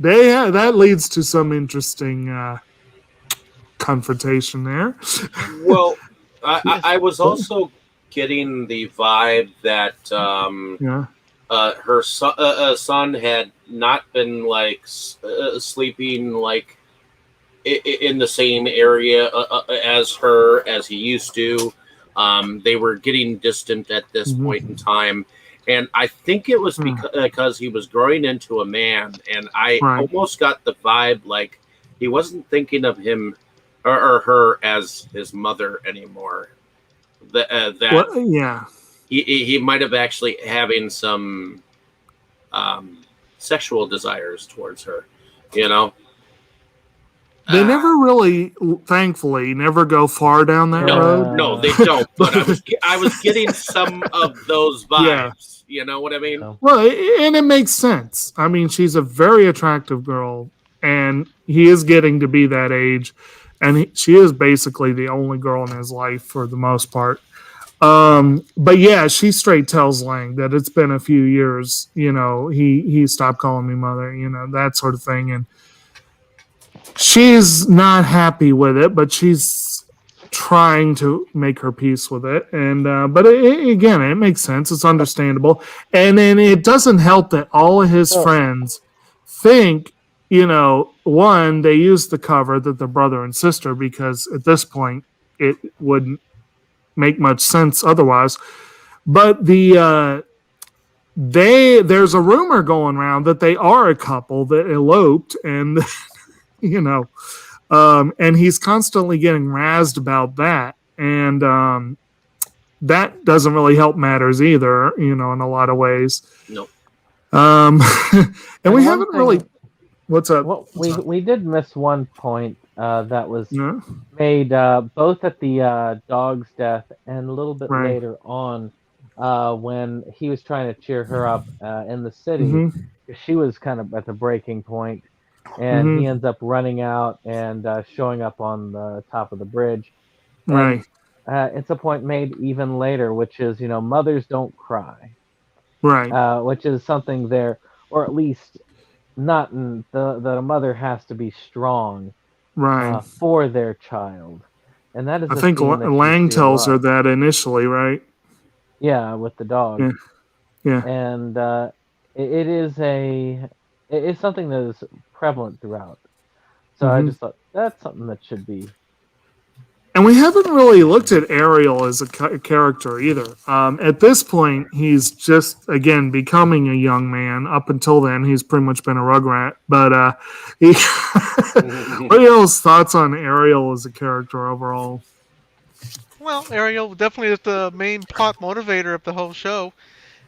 that leads to some interesting confrontation there. Well, I was also getting the vibe that her son had not been sleeping in the same area as he used to. They were getting distant at this point in time. And I think it was because he was growing into a man, and I almost got the vibe like he wasn't thinking of him or her as his mother anymore. That Well, yeah. he might have actually having some sexual desires towards her, you know. They Uh, never really, thankfully, never go far down that road. no, Yeah. they don't. But But I was getting some of those yeah. vibes. You know what I mean? So, Well, and it makes sense. I mean, she's a very attractive girl, and he is getting to be that age, and she is basically the only girl in his life for the most part. But yeah, she straight tells Lang that it's been a few years. You know, he stopped calling me mother. You know, that sort of thing, and she's not happy with it, but she's trying to make her peace with it. And but again, it makes sense. It's understandable. And then it doesn't help that all of his so friends think, you know, one, they use the cover that they're brother and sister because at this point it wouldn't make much sense otherwise. But there's a rumor going around that they are a couple that eloped and you know, and he's constantly getting razzed about that. And that doesn't really help matters either, you know, in a lot of ways. No. Um, and we one haven't really. thing, What's up? well, What's up? we did miss one point that was No? made both at the dog's death and a little bit Right. later on when he was trying to cheer her up in the city. Mm-hmm. 'Cause she was kind of at the breaking point, and he Mm-hmm. ends up running out and showing up on the top of the bridge. And Right. it's a point made even later, which is, you know, mothers don't cry, Right. which is something there, or at least not in that a mother has to be strong Right. for their child, and that is I a think theme that you Lang see a tells her lot. that initially, right? Yeah, with the dog, Yeah. Yeah. and it is it is something that is prevalent throughout. So I Mm-hmm. just thought that's something that should be. And we haven't really looked at Ariel as a character either. At this point, he's just again becoming a young man. Up until then, he's pretty much been a rugrat. But he, what are y'all's thoughts on Ariel as a character overall? Well, Ariel definitely is the main plot motivator of the whole show.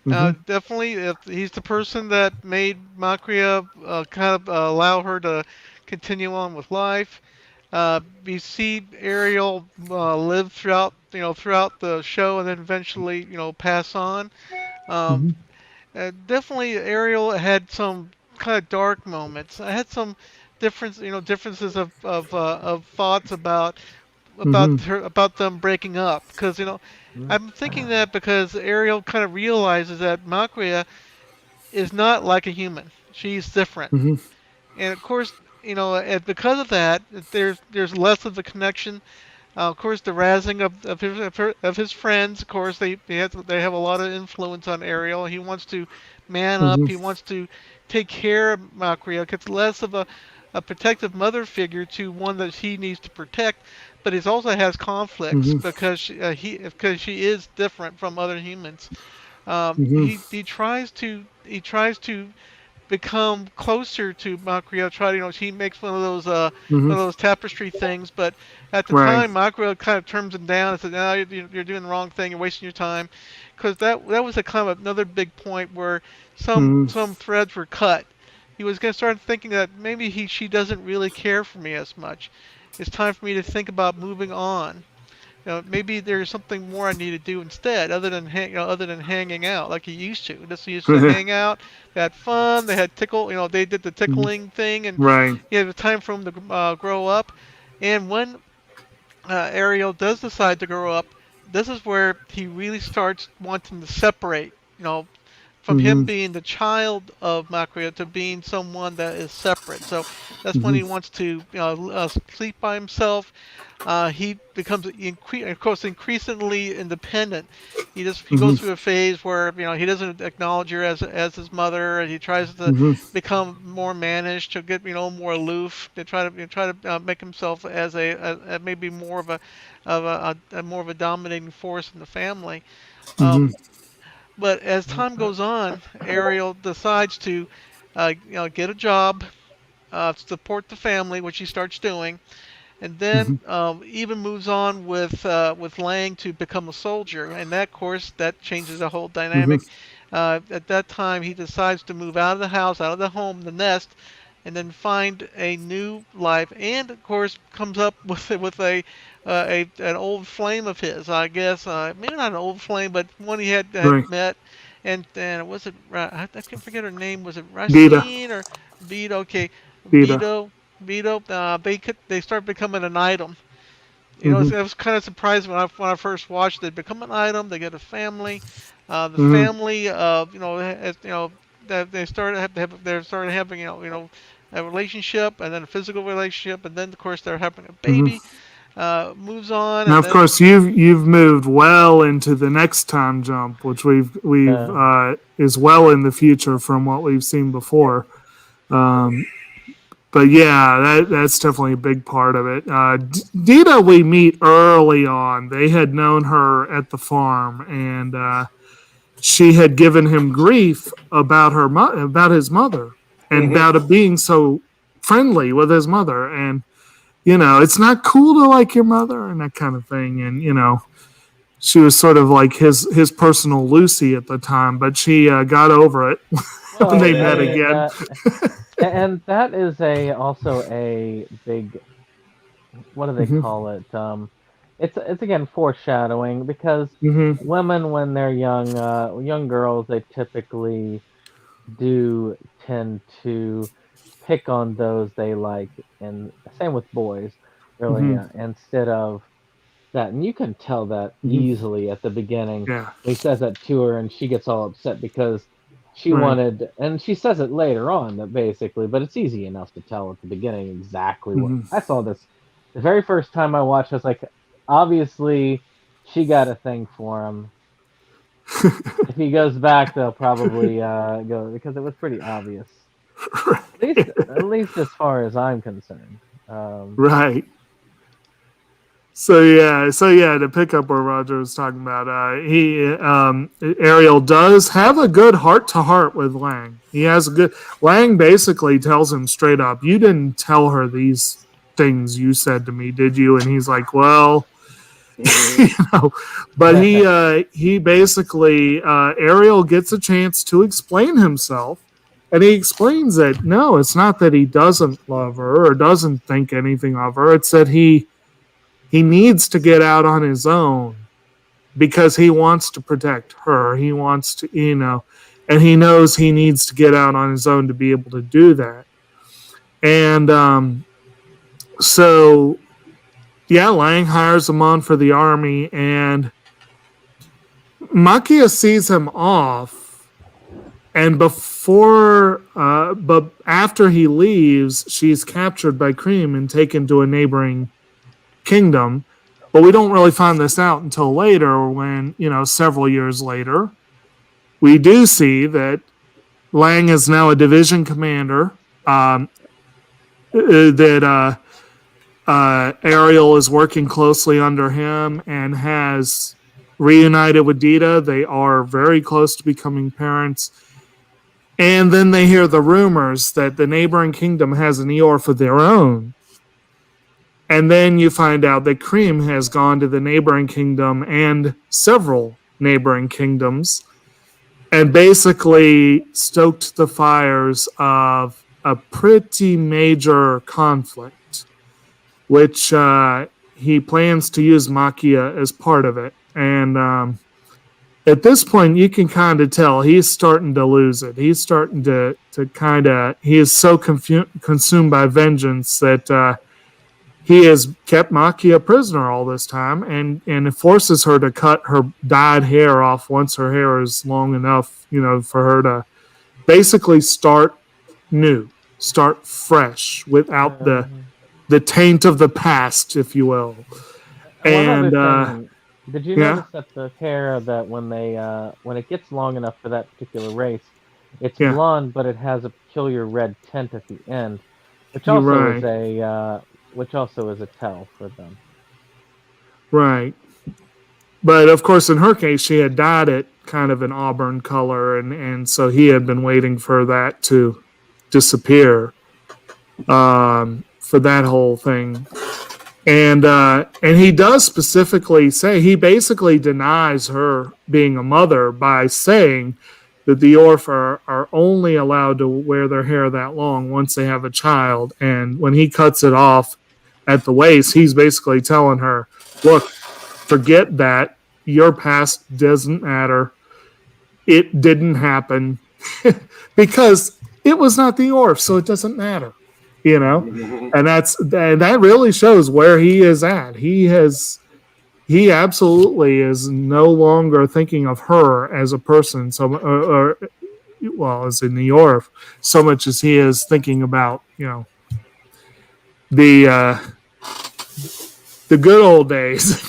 Mm-hmm. Definitely, if he's the person that made Maquia kind of allow her to continue on with life. We see Ariel live throughout, throughout the show, and then eventually, pass on. Um, Mm-hmm. Definitely, Ariel had some kind of dark moments. I had some differences of thoughts Mm-hmm. about them breaking up, because I'm thinking that because Ariel kind of realizes that Maquia is not like a human. She's different, Mm-hmm. and of course, and because of that, there's less of a connection. Of course, the razzing of his friends. Of course, they have a lot of influence on Ariel. He wants to man up. Mm-hmm. He wants to take care of Maquia. It's less of a protective mother figure to one that he needs to protect, but he also has conflicts Mm-hmm. because because she is different from other humans. Mm-hmm. He tries to become closer to Maquia. He makes Mm-hmm. one of those tapestry things, but at the Right. time, Maquia kind of turns him down and says, "No, you're doing the wrong thing. You're wasting your time," because that was a kind of another big point where Mm-hmm. some threads were cut. He was going to start thinking that maybe she doesn't really care for me as much. It's time for me to think about moving on. Maybe there's something more I need to do instead, other than hanging out like he used to. Just he used to hang out, they had fun, they had tickle, they did the tickling thing, and Right. he had time for him to grow up. And when Ariel does decide to grow up, this is where he really starts wanting to separate, from him Mm-hmm. being the child of Maquia to being someone that is separate. So that's when Mm-hmm. he wants to, sleep by himself. He becomes, of course, increasingly independent. He Mm-hmm. goes through a phase where he doesn't acknowledge her as his mother, and he tries to Mm-hmm. become more mannish, to get more aloof, to try to make himself as a maybe more of a more of a dominating force in the family. Mm-hmm. But as time goes on, Ariel decides to get a job, support the family, which he starts doing. and then even moves on with Lang to become a soldier, and that, of course, that changes the whole Mm-hmm. dynamic. At that time, he decides to move out of the house, out of the home, the nest, and then find a new life, and of course comes up with a an old flame of his, I guess, maybe not an old flame, but one he had Right. met, and was it I can forget her name, was it Dita. Racine or Vito? Okay, Dita. Vito. They start becoming an item. Mm-hmm. It was kind of surprising when I first watched. They become an item. They get a family. The Mm-hmm. family, that they started they're started having a relationship, and then a physical relationship, and then of course they're having a Mm-hmm. baby. Moves on, Now, and of then course, you've moved well into the next time jump, which we've is well in the future from what we've seen before. Um, but yeah, that's definitely a big part of it. Dita, we meet early on. They had known her at the farm, and she had given him grief about about his mother, and Mm-hmm. about it being so friendly with his mother, and it's not cool to like your mother and that kind of thing. And she was sort of like his personal Lucy at the time, but she got over it when Well, they I met mean again. and that is also a big, what do they Hmm. call it? It's again foreshadowing, because Hmm. women, when they're young girls, they typically do tend to pick on those they like, and same with boys, really. Hmm. Instead of that, and you can tell that Hmm. easily at the beginning. Yeah. He says that to her, and she gets all upset because she Right. wanted, and she says it later on, that basically, but it's easy enough to tell at the beginning exactly what. Hmm. I saw this the very first time I watched. I was like, obviously, she got a thing for him. If he goes back, they'll probably go, because it was pretty obvious. At least as far as I'm concerned. Right. So yeah, to pick up where Roger was talking about, Ariel does have a good heart to heart with Lang. He has a good. Lang basically tells him straight up, "You didn't tell her these things you said to me, did you?" And he's like, "Well, you know." But he basically Ariel gets a chance to explain himself, and he explains that no, it's not that he doesn't love her or doesn't think anything of her. It's that he needs to get out on his own because he wants to protect her. He wants to, and he knows he needs to get out on his own to be able to do that. And so, yeah, Lang hires him on for the army, and Maquia sees him off. And but after he leaves, she's captured by Cream and taken to a neighboring kingdom. But we don't really find this out until later when, several years later, we do see that Lang is now a division commander, that Ariel is working closely under him and has reunited with Dita. They are very close to becoming parents. And then they hear the rumors that the neighboring kingdom has an Eorf of their own. And then you find out that Cream has gone to the neighboring kingdom and several neighboring kingdoms and basically stoked the fires of a pretty major conflict, which he plans to use Maquia as part of it. And at this point, you can kind of tell he's starting to lose it. He's starting to he is so consumed by vengeance that he has kept Maquia prisoner all this time, and it forces her to cut her dyed hair off once her hair is long enough, for her to basically start new, start fresh without the taint of the past, if you will. One other And thing, did you yeah, notice that the hair, that when it gets long enough for that particular race, it's yeah, blonde, but it has a peculiar red tint at the end, which you're also is right, a tell for them. right. But of course, in her case, she had dyed it kind of an auburn color, and so he had been waiting for that to disappear, for that whole thing. And he does specifically say, he basically denies her being a mother by saying that the Orf are only allowed to wear their hair that long once they have a child. And when he cuts it off at the waist, he's basically telling her, look, forget that. Your past doesn't matter. It didn't happen because it was not the Orf, so it doesn't matter. You know, and that really shows where he is at. He absolutely is no longer thinking of her as a person, as in the Orf, so much as he is thinking about, you know, the good old days.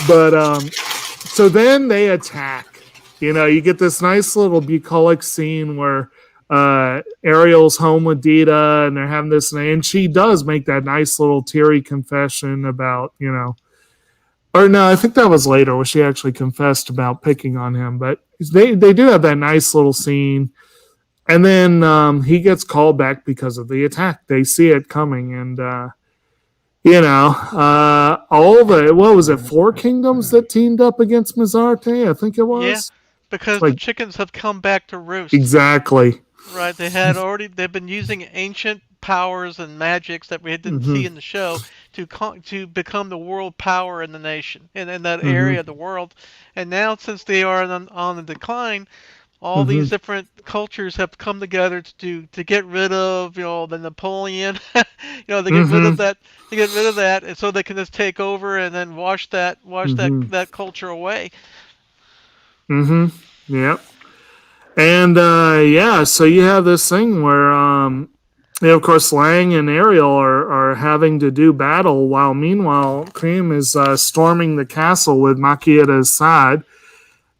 But so then they attack. You know, you get this nice little bucolic scene where Ariel's home with Dita, and they're having this, and she does make that nice little teary confession about, you know, or no, I think that was later where she actually confessed about picking on him. But they do have that nice little scene, and then he gets called back because of the attack. They see it coming, and you know, all the, what was it, 4 kingdoms that teamed up against Mizarte? I think it was. Yeah, because Like, the chickens have come back to roost. exactly. Right, they've been using ancient powers and magics that we didn't see in the show to become the world power in the nation, in that area of the world. And now, since they are on the decline, all these different cultures have come together to get rid of, you know, the Napoleon, you know, they get rid of that, and so they can just take over and then wash that culture away. Yep. And so you have this thing where, you know, of course, Lang and Ariel are having to do battle, while meanwhile Cream is storming the castle with Maquia at his side.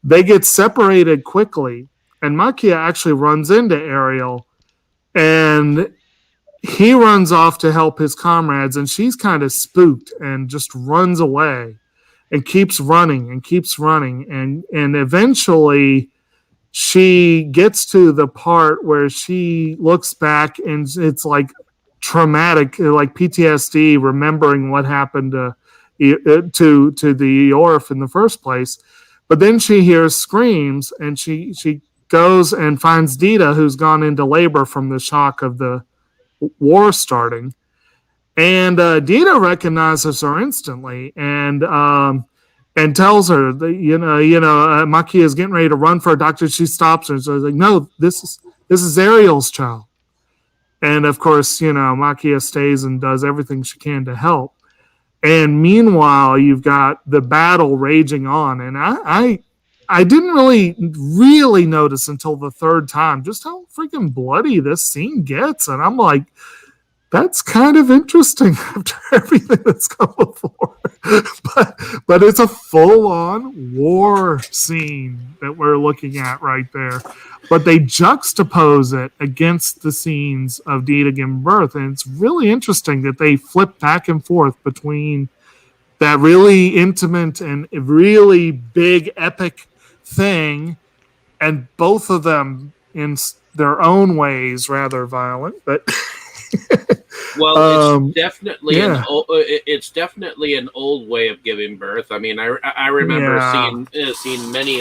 They get separated quickly, and Maquia actually runs into Ariel, and he runs off to help his comrades, and she's kind of spooked and just runs away and keeps running, and eventually she gets to the part where she looks back, and it's like traumatic, like PTSD, remembering what happened to the Orf in the first place. But then she hears screams, and she goes and finds Dita, who's gone into labor from the shock of the war starting. And Dita recognizes her instantly, and tells her that, Maquia is getting ready to run for a doctor. She stops her and says, like, no, this is Ariel's child. And of course, you know, Maquia stays and does everything she can to help. And meanwhile, you've got the battle raging on. And I didn't really notice until the third time just how freaking bloody this scene gets. And I'm like, that's kind of interesting after everything that's come before. but it's a full-on war scene that we're looking at right there. But they juxtapose it against the scenes of Dita giving birth. And it's really interesting that they flip back and forth between that really intimate and really big, epic thing, and both of them in their own ways rather violent. But well, it's definitely an old way of giving birth. I mean, I remember seeing many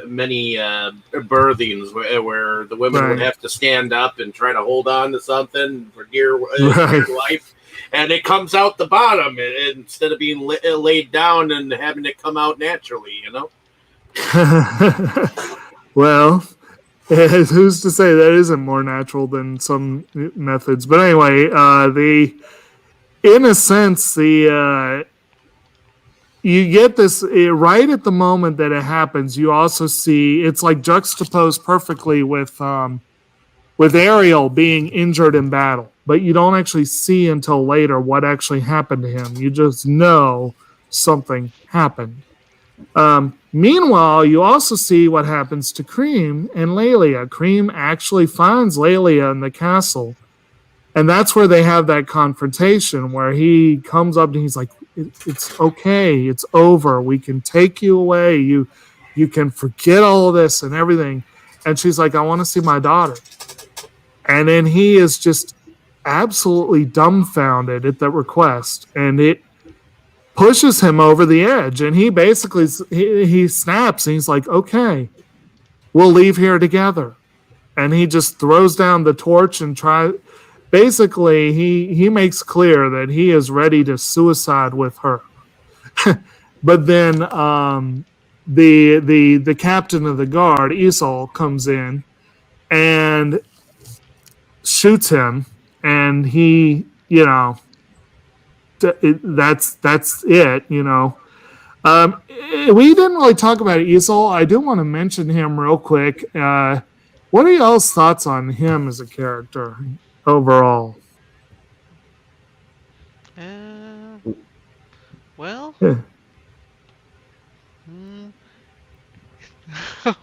many birthings where the women would have to stand up and try to hold on to something for dear life, and it comes out the bottom instead of being laid down and having it come out naturally, you know. Well, who's to say that isn't more natural than some methods? But anyway, in a sense, you get this right at the moment that it happens. You also see it's like juxtaposed perfectly with Ariel being injured in battle, but you don't actually see until later what actually happened to him. You just know something happened. Meanwhile, you also see what happens to Cream and Lelia. Cream actually finds Lelia in the castle, and that's where they have that confrontation where he comes up and he's like, it's okay, it's over, we can take you away, you can forget all of this and everything. And she's like, I want to see my daughter. And then he is just absolutely dumbfounded at the request, and it pushes him over the edge. And he basically he snaps, and he's like, "Okay, we'll leave here together." And he just throws down the torch and try. Basically, he makes clear that he is ready to suicide with her. But then the captain of the guard, Isol, comes in and shoots him, and he, that's it. We didn't really talk about Isol. I do want to mention him real quick. What are y'all's thoughts on him as a character overall? Well, Yeah.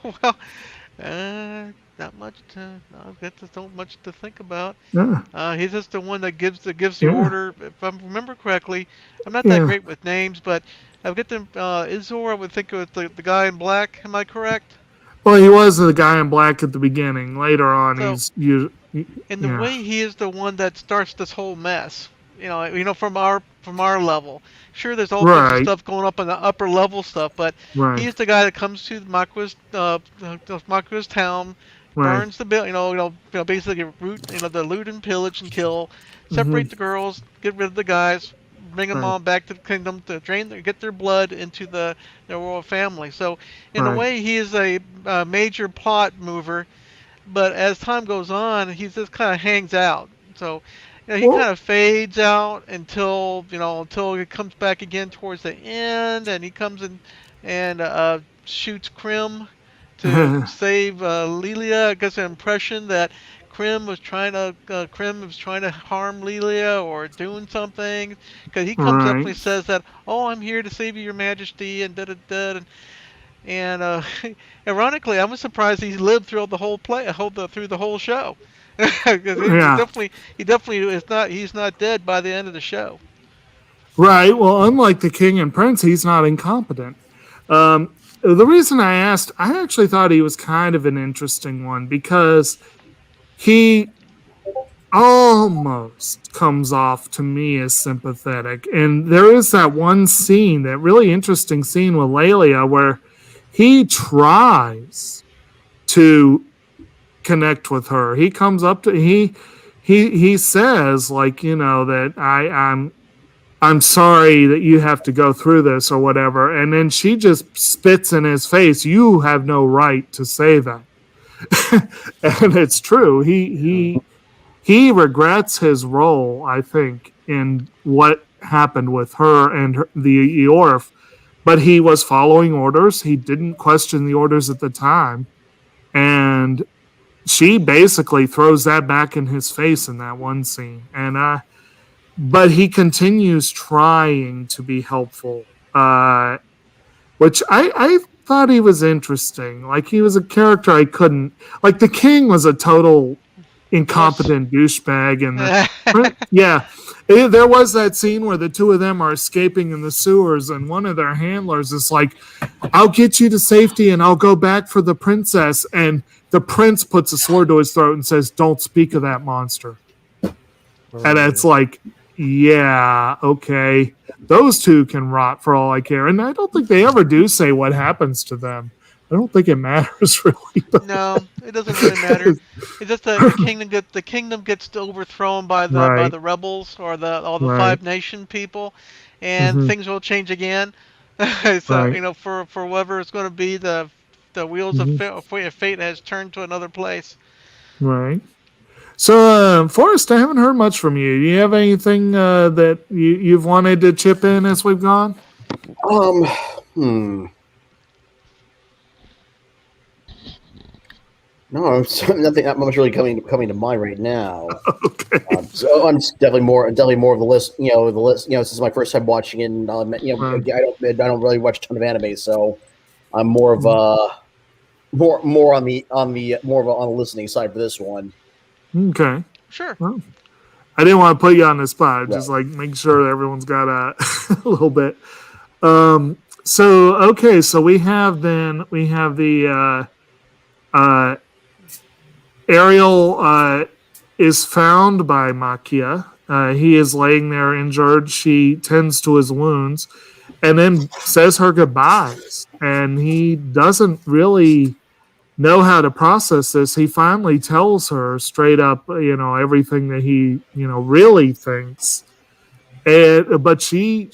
well, not much to. No, that's not much to think about. Yeah. He's just the one that gives the Yeah. order. If I remember correctly, I'm not Yeah. that great with names, but I've got them. Izor, I would think it was the guy in black. Am I correct? Well, he was the guy in black at the beginning. Later on, So, in the way he is the one that starts this whole mess. From our level. Sure, there's all bunch of stuff going up in the upper level stuff, but he's the guy that comes to Maquia's town, burns the bill. Basically the loot and pillage and kill, separate the girls, get rid of the guys, bring them all back to the kingdom to get their blood into their royal family. So in a way, he is a major plot mover. But as time goes on, he just kind of hangs out. So, he kind of fades out until he comes back again towards the end, and he comes in and shoots Krim to save Lilia. I guess an impression that Krim was trying to harm Lilia or doing something, because he comes up and he says that, "Oh, I'm here to save you, Your Majesty," and and ironically, I was surprised he lived through the whole through the whole show. He definitely is not. He's not dead by the end of the show. Right. Well, unlike the king and prince, he's not incompetent. The reason I asked, I actually thought he was kind of an interesting one because he almost comes off to me as sympathetic. And there is that one scene, that really interesting scene with Lelia, where he tries to connect with her. He comes up to he says, like, that I'm sorry that you have to go through this or whatever, and then she just spits in his face. You have no right to say that. And it's true. He regrets his role, I think, in what happened with her and the Eorf. But he was following orders. He didn't question the orders at the time. And she basically throws that back in his face in that one scene. But he continues trying to be helpful, which I thought he was interesting. Like, he was a character I couldn't... Like, the king was a total incompetent douchebag. And there was that scene where the two of them are escaping in the sewers, and one of their handlers is like, "I'll get you to safety and I'll go back for the princess." And the prince puts a sword to his throat and says, "Don't speak of that monster." And it's like, yeah, okay. Those two can rot for all I care. And I don't think they ever do say what happens to them. I don't think it matters really. No, it doesn't really matter. It's just that the kingdom gets overthrown by the rebels or all the Five Nation people, and things will change again. So for whatever it's going to be, the wheels of fate has turned to another place. Right. So, Forrest, I haven't heard much from you. Do you have anything that you've wanted to chip in as we've gone? No, nothing. Not much really coming to mind right now. Okay. So I'm definitely more of the list. The list. This is my first time watching it. And, I don't really watch a ton of anime, so I'm more of more on the listening side for this one. Okay. Sure. Well, I didn't want to put you on the spot. Just like make sure that everyone's got a little bit. So we have the Ariel is found by Maquia. He is laying there injured. She tends to his wounds and then says her goodbyes. And he doesn't really know how to process this. He finally tells her straight up, everything that he, really thinks. But she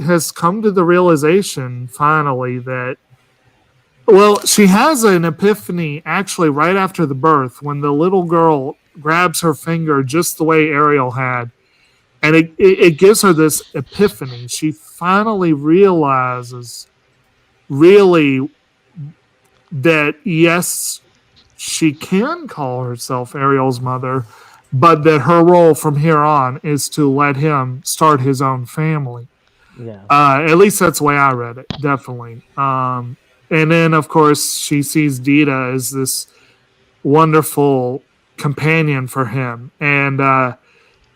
has come to the realization finally that, well, she has an epiphany actually right after the birth when the little girl grabs her finger just the way Ariel had. And it gives her this epiphany. She finally realizes really that, yes, she can call herself Ariel's mother, but that her role from here on is to let him start his own family. Yeah. At least that's the way I read it, definitely. And then, of course, she sees Dita as this wonderful companion for him. And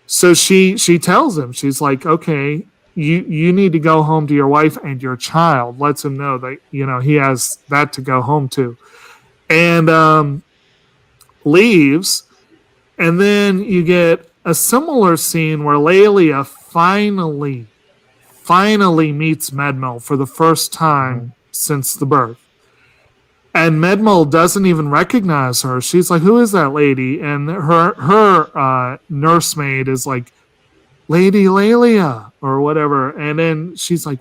so she tells him, she's like, okay, you need to go home to your wife and your child. Lets him know that, he has that to go home to. And leaves. And then you get a similar scene where Lelia finally meets Medmel for the first time since the birth. And Medmel doesn't even recognize her. She's like, who is that lady? And her nursemaid is like, Lady Lelia or whatever. And then she's like,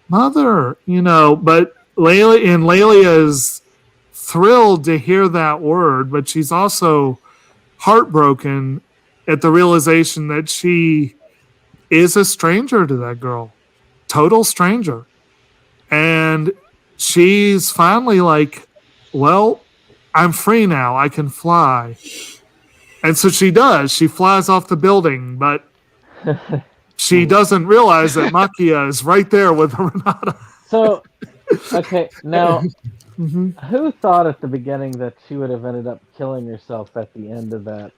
Mother, but Lelia is thrilled to hear that word, but she's also heartbroken at the realization that she is a stranger to that girl. Total stranger. And she's finally like, well, I'm free now. I can fly. And so she does. She flies off the building, but she doesn't realize that Maquia is right there with Renata. So, okay, now, who thought at the beginning that she would have ended up killing herself at the end of that?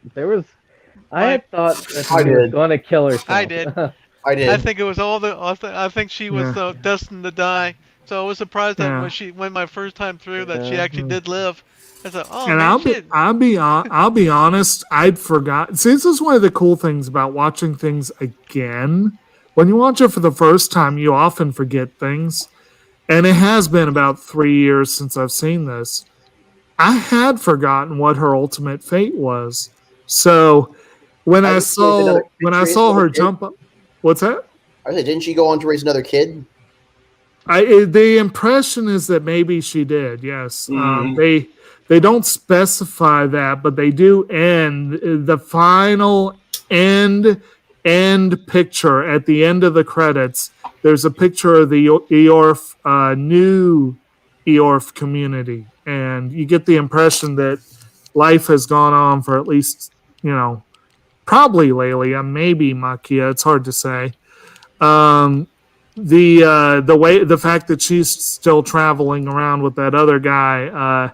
I had thought that she was going to kill herself. I did. I did. I think it was I think she was destined to die. So I was surprised that when my first time through that she actually did live. I thought, oh, and man, I'll be honest, I'd forgotten. See, this is one of the cool things about watching things again. When you watch it for the first time, you often forget things. And it has been about 3 years since I've seen this. I had forgotten what her ultimate fate was. So when I saw her jump up, what's that? I said, didn't she go on to raise another kid? The impression is that maybe she did. Yes, they don't specify that, but they do end the final end picture at the end of the credits. There's a picture of the Eorf new Eorf community, and you get the impression that life has gone on for at least probably Lelia, maybe Maquia. It's hard to say. The fact that she's still traveling around with that other guy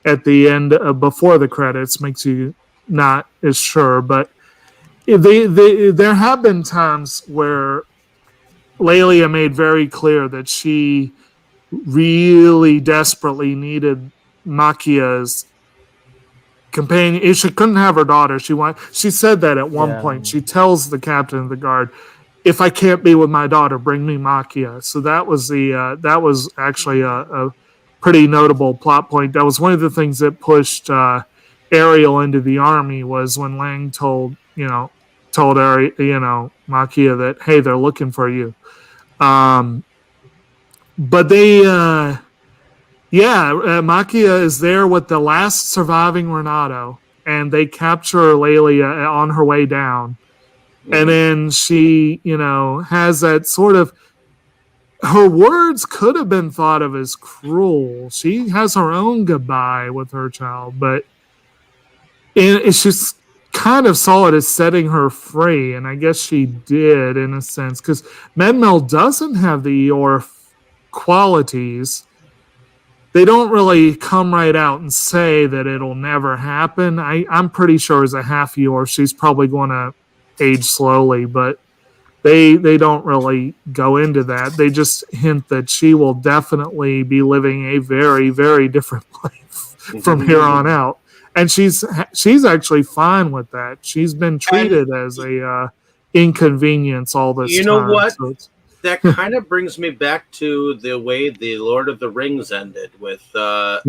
at the end before the credits makes you not as sure. But there have been times where Lelia made very clear that she really desperately needed Maquia's companion. She couldn't have her daughter. She said that at one point. She tells the captain of the guard, if I can't be with my daughter, bring me Maquia. So that was actually a pretty notable plot point. That was one of the things that pushed Ariel into the army, was when Lang told Ariel, Maquia that, hey, they're looking for you. But Maquia is there with the last surviving Renato, and they capture Lelia on her way down. And then she, has that sort of, her words could have been thought of as cruel. She has her own goodbye with her child, but it's just kind of saw it as setting her free. And I guess she did in a sense, because Medmel doesn't have the Eorf qualities. They don't really come right out and say that it'll never happen. I'm pretty sure as a half Eorf, she's probably going to age slowly, but they don't really go into that. They just hint that she will definitely be living a very, very different life from here on out. and she's actually fine with that. She's been treated as a inconvenience all this time. You know what? So that kind of brings me back to the way the Lord of the Rings ended with Frodo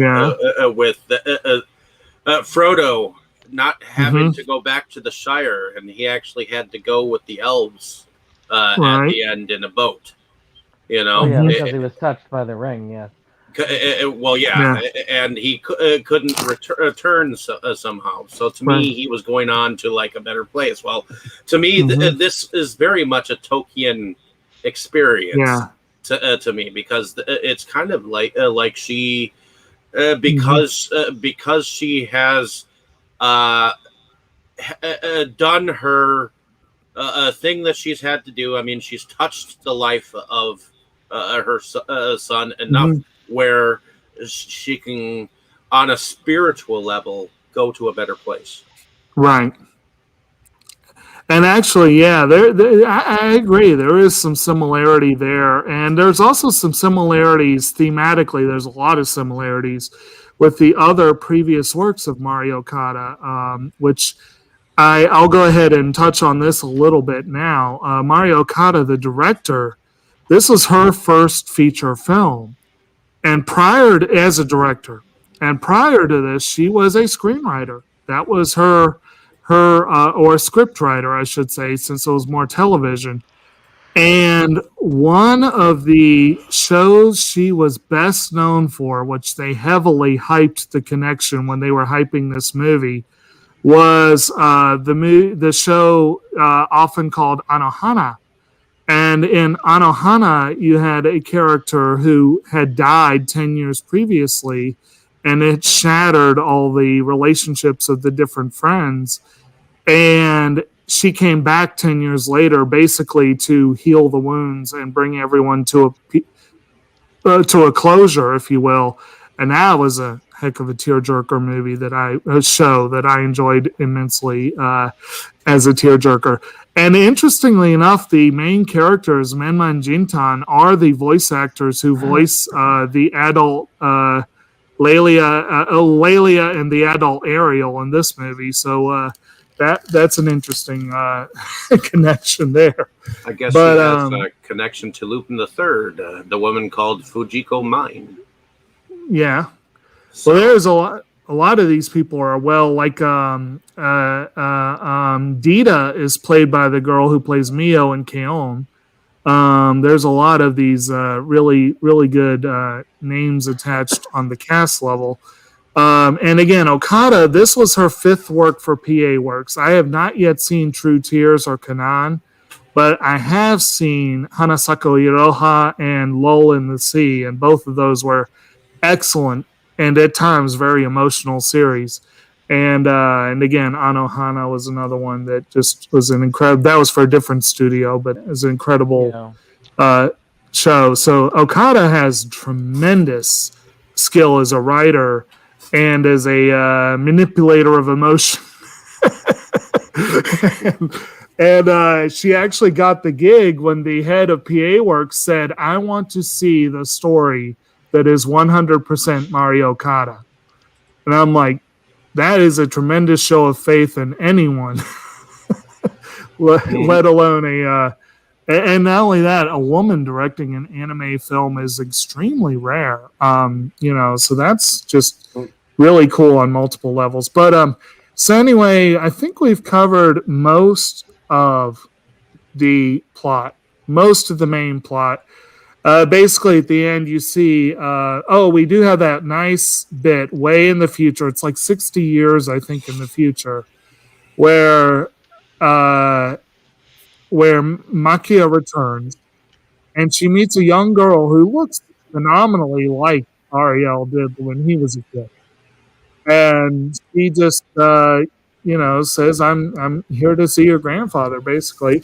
not having to go back to the Shire, and he actually had to go with the elves at the end in a boat. You know, because he was touched by the ring. Yeah. And he couldn't return somehow. So to me, he was going on to like a better place. Well, to me, this is very much a Tolkien experience to me, because it's kind of like she because she has done her thing that she's had to do. I mean, she's touched the life of her son enough where she can, on a spiritual level, go to a better place. Right. And actually, I agree. There is some similarity there. And there's also some similarities thematically. There's a lot of similarities with the other previous works of Mario Okada, which I'll go ahead and touch on this a little bit now. Mario Okada, the director, this was her first feature film. And as a director, and prior to this, she was a screenwriter. That was her or a script writer, I should say, since it was more television. And one of the shows she was best known for, which they heavily hyped the connection when they were hyping this movie, was the show often called Anohana. And in Anohana, you had a character who had died 10 years previously, and it shattered all the relationships of the different friends. And she came back 10 years later, basically to heal the wounds and bring everyone to a closure, if you will. And that was a heck of a tearjerker movie a show that I enjoyed immensely as a tearjerker. And interestingly enough, the main characters, Menma and Jintan, are the voice actors who voice the adult Lelia and the adult Ariel in this movie. So that's an interesting connection there. I guess she has a connection to Lupin III, the woman called Fujiko Mine. Yeah. So there's a lot of these people are like Dita is played by the girl who plays Mio in K-On! There's a lot of these really, really good names attached on the cast level. And again, Okada, this was her fifth work for PA Works. I have not yet seen True Tears or Kanan, but I have seen Hanasako Iroha and Lull in the Sea, and both of those were excellent and at times very emotional series. And again, Anohana was another one that just was an incredible. That was for a different studio, but it was an incredible show. So Okada has tremendous skill as a writer and as a manipulator of emotion. and she actually got the gig when the head of PA Works said, "I want to see the story that is 100% Mario Okada." And I'm like, that is a tremendous show of faith in anyone, let alone and not only that, a woman directing an anime film is extremely rare. So that's just really cool on multiple levels. But so anyway, I think we've covered most of the main plot. Basically, at the end, you see, we do have that nice bit way in the future. It's like 60 years, I think, in the future, where Maquia returns, and she meets a young girl who looks phenomenally like Ariel did when he was a kid. And she just, says, "I'm here to see your grandfather," basically.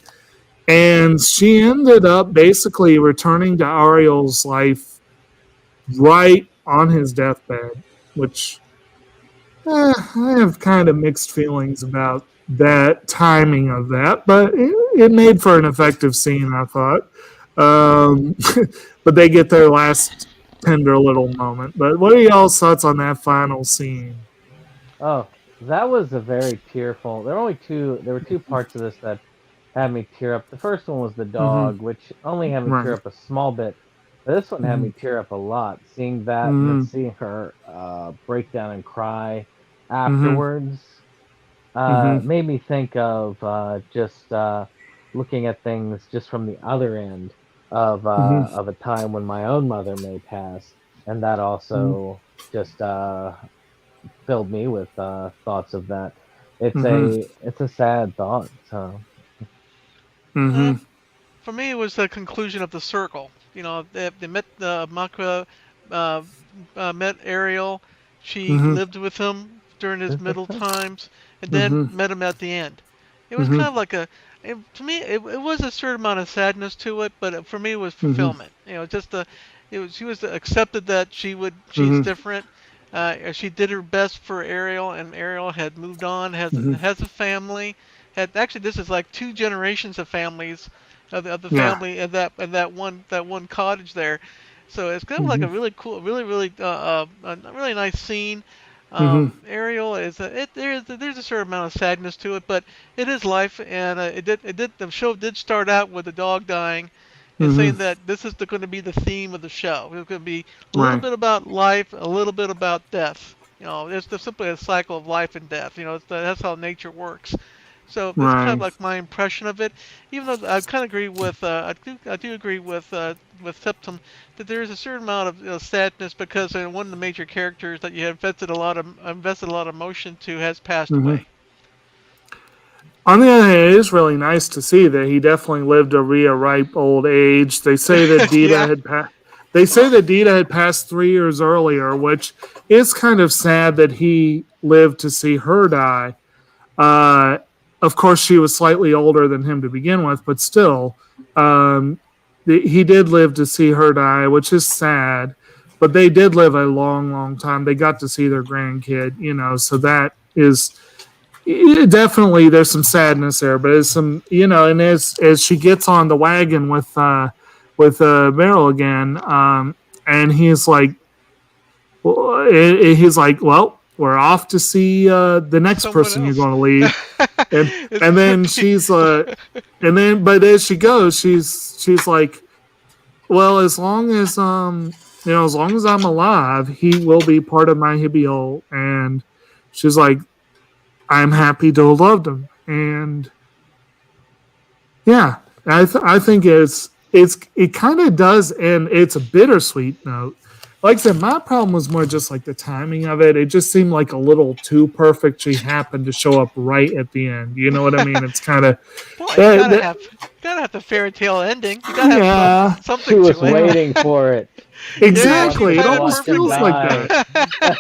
And she ended up basically returning to Ariel's life right on his deathbed, which I have kind of mixed feelings about that timing of that, but it made for an effective scene, I thought. But they get their last tender little moment. But what are y'all's thoughts on that final scene? Oh, that was a very tearful. There were only two. There were two parts of this that had me tear up. The first one was the dog, which only had me tear Right. up a small bit. But this one had me tear up a lot. Seeing that and then seeing her break down and cry afterwards made me think of just looking at things just from the other end of a time when my own mother may pass, and that also just filled me with thoughts of that. It's a sad thought. So Uh, for me, it was the conclusion of the circle. You know, they met Maquia, uh, met Ariel. She lived with him during his middle times, and then met him at the end. It was kind of like to me, it was a certain amount of sadness to it, but for me, it was fulfillment. You know, just she was accepted that she's different. She did her best for Ariel, and Ariel had moved on, has a family. Actually, this is like two generations of families of the Yeah. family and that one cottage there. So it's kind of like a really cool, really a really nice scene. Ariel there's a certain amount of sadness to it, but it is life, and the show did start out with the dog dying, and saying that this is going to be the theme of the show. It's going to be a little Right. bit about life, a little bit about death. You know, it's simply a cycle of life and death. You know, that's how nature works. So that's kind of Right. like my impression of it. Even though I kind of agree with, I do agree with Septum that there is a certain amount of sadness because one of the major characters that you have invested a lot of emotion to has passed away. On the other hand, it is really nice to see that he definitely lived a ripe old age. They say that Yeah. Dita had passed 3 years earlier, which is kind of sad that he lived to see her die. Uh, of course, she was slightly older than him to begin with, but still, um, he did live to see her die, which is sad. But they did live a long, long time. They got to see their grandkid, so that is definitely there's some sadness there, but it's some and as she gets on the wagon with Meryl again, and he's like, well, we're off to see the next Someone person you're else. going to leave, and It's and gonna then be- but as she goes, she's like, well, as long as I'm alive, he will be part of my hibio, and she's like, I'm happy to have loved him, and yeah, I think it kind of does, and it's a bittersweet note. Like I said, my problem was more just like the timing of it. It just seemed like a little too perfect. She happened to show up right at the end. You know what I mean? It's kind of Well, you gotta have the fairy tale ending. You gotta have yeah, something she was to it. waiting for it. exactly. Yeah, It she almost timed it feels like that.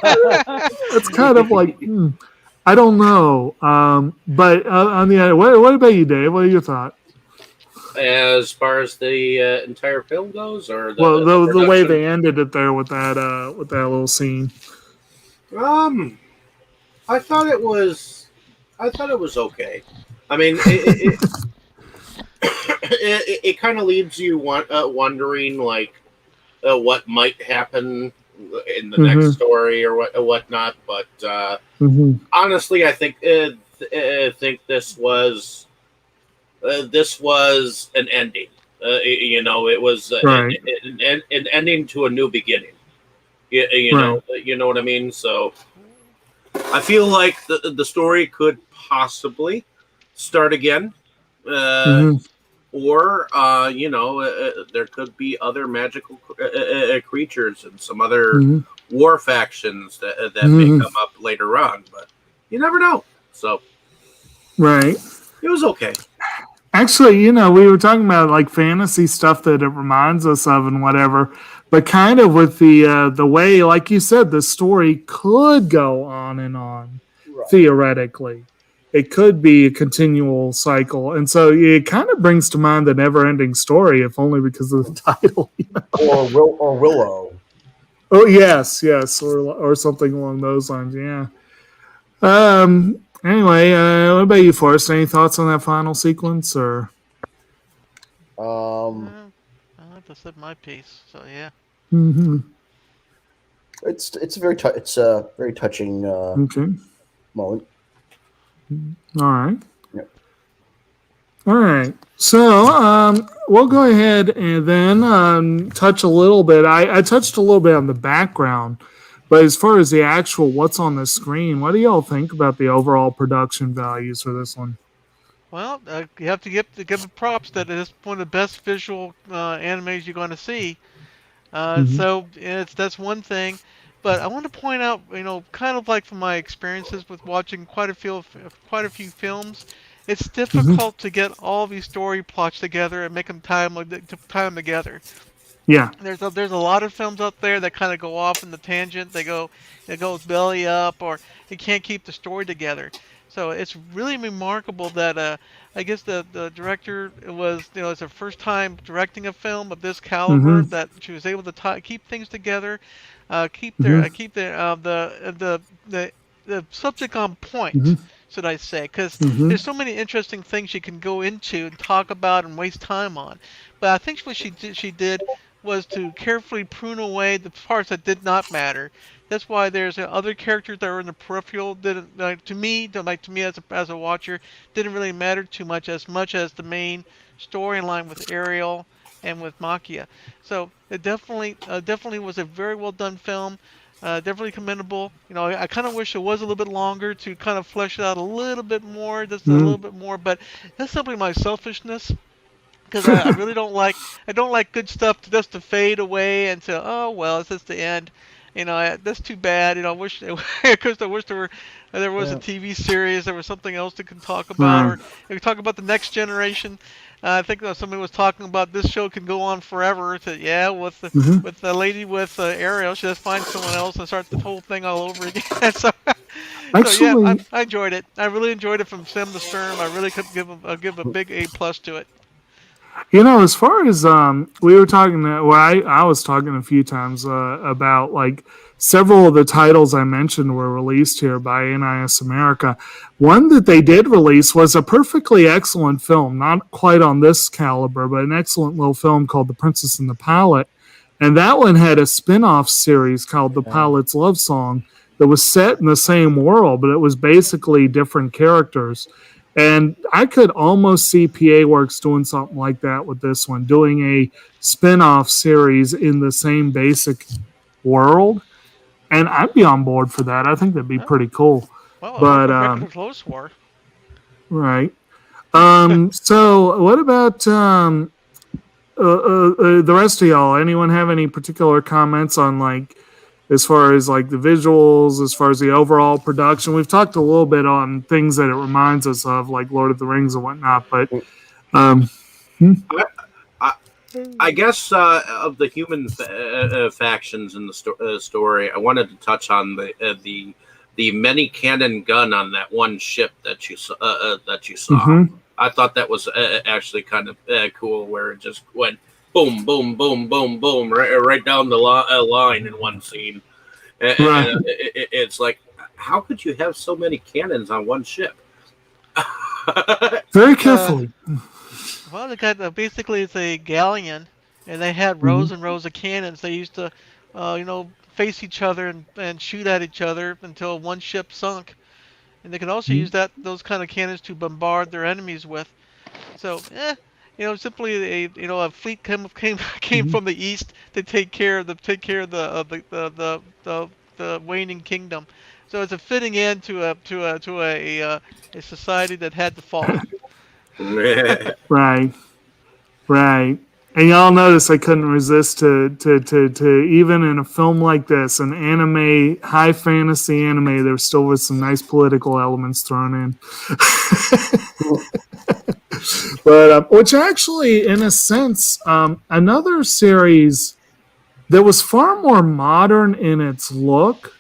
perfectly. It's kind of like I don't know. But on the other, what about you, Dave? What are your thoughts? As far as the entire film goes, or Well, the the way production? they ended it there with that little scene. I thought it was okay. I mean, it kind of leaves you wondering like what might happen in the next story or whatnot. But honestly, I think this was an ending. It was Right. an ending to a new beginning. You know what I mean. So I feel like the story could possibly start again, or there could be other magical creatures and some other war factions that may come up later on. But you never know. So Right. it was okay. Actually, we were talking about like fantasy stuff that it reminds us of and whatever, but kind of with the way, like you said, the story could go on and on. Right. Theoretically, it could be a continual cycle, and so it kind of brings to mind the never-ending story, if only because of the title. Or Willow. Oh yes, or something along those lines. Yeah. Anyway, what about you, Forrest? Any thoughts on that final sequence, or? I just said my piece. So yeah. It's a very touching Okay. moment. All right. Yep. All right. So we'll go ahead and then touch a little bit. I touched a little bit on the background, but as far as the actual what's on the screen, what do y'all think about the overall production values for this one? Well, you have to give it props that it is one of the best visual animes you're going to see. So that's one thing. But I want to point out, kind of like from my experiences with watching quite a few films, it's difficult to get all these story plots together and make them tie them together. Yeah. There's a lot of films out there that kind of go off in the tangent. They go belly up, or they can't keep the story together. So it's really remarkable that I guess the director was it's her first time directing a film of this caliber, that she was able to keep things together, keep the subject on point, should I say? Because there's so many interesting things she can go into and talk about and waste time on. But I think what she did was to carefully prune away the parts that did not matter. That's why there's other characters that were in the peripheral didn't to me as a watcher didn't really matter too much as the main storyline with Ariel and with Maquia. So it definitely was a very well done film. Definitely commendable. I kind of wish it was a little bit longer to kind of flesh it out a little bit more, just a little bit more. But that's simply my selfishness. Because I really don't like good stuff to fade away and to, oh well, it's just the end. That's too bad. I wish because I wish there was a TV series, there was something else to can talk about, or we talk about the next generation. I think somebody was talking about this show can go on forever. With the lady with Ariel, she just find someone else and start the whole thing all over again. So yeah, I enjoyed it. I really enjoyed it from stem to stern. I really could give a big A+ to it. As far as we were talking, I was talking a few times about like several of the titles I mentioned were released here by NIS America. One that they did release was a perfectly excellent film, not quite on this caliber, but an excellent little film called The Princess and the Pilot. And that one had a spin-off series called The Pilot's Love Song that was set in the same world, but it was basically different characters. And I could almost see PA Works doing something like that with this one, doing a spin-off series in the same basic world. And I'd be on board for that. I think that'd be pretty cool. Well, but close war. Right. So what about the rest of y'all? Anyone have any particular comments on like as far as like the visuals, as far as the overall production? We've talked a little bit on things that it reminds us of, like Lord of the Rings and whatnot. But I guess of the human factions in the story, I wanted to touch on the many cannon gun on that one ship that you saw. I thought that was actually kind of cool, where it just went boom, boom, boom, boom, boom, right down the line in one scene. And it's like, how could you have so many cannons on one ship? Very carefully. Well, they got basically it's a galleon, and they had rows and rows of cannons. They used to, face each other and shoot at each other until one ship sunk. And they could also use those kind of cannons to bombard their enemies with. So, simply a fleet came from the east to take care of the waning kingdom. So it's a fitting end to a society that had to fall. Right. And y'all notice I couldn't resist to even in a film like this, an anime, high fantasy anime, there still was some nice political elements thrown in. But which actually, in a sense, another series that was far more modern in its look,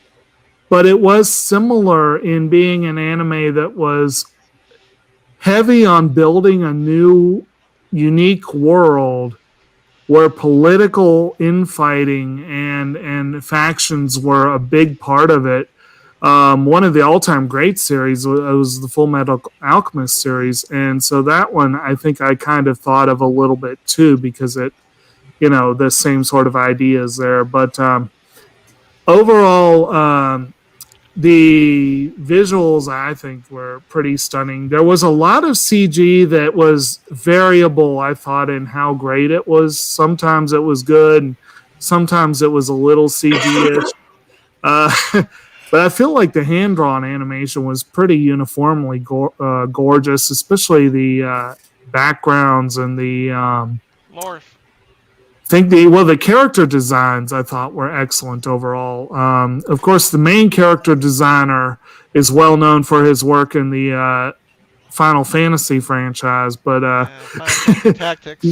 but it was similar in being an anime that was heavy on building a new, unique world where political infighting and factions were a big part of it. One of the all-time great series was the Full Metal Alchemist series, and so that one I think I kind of thought of a little bit too, because it, the same sort of ideas there. But overall, the visuals, I think, were pretty stunning. There was a lot of CG that was variable, I thought, in how great it was. Sometimes it was good, and sometimes it was a little CG-ish. Uh, but I feel like the hand-drawn animation was pretty uniformly gorgeous, especially the backgrounds and the Lorf. the character designs I thought were excellent overall. Of course, the main character designer is well known for his work in the Final Fantasy franchise, but Final Fantasy Tactics.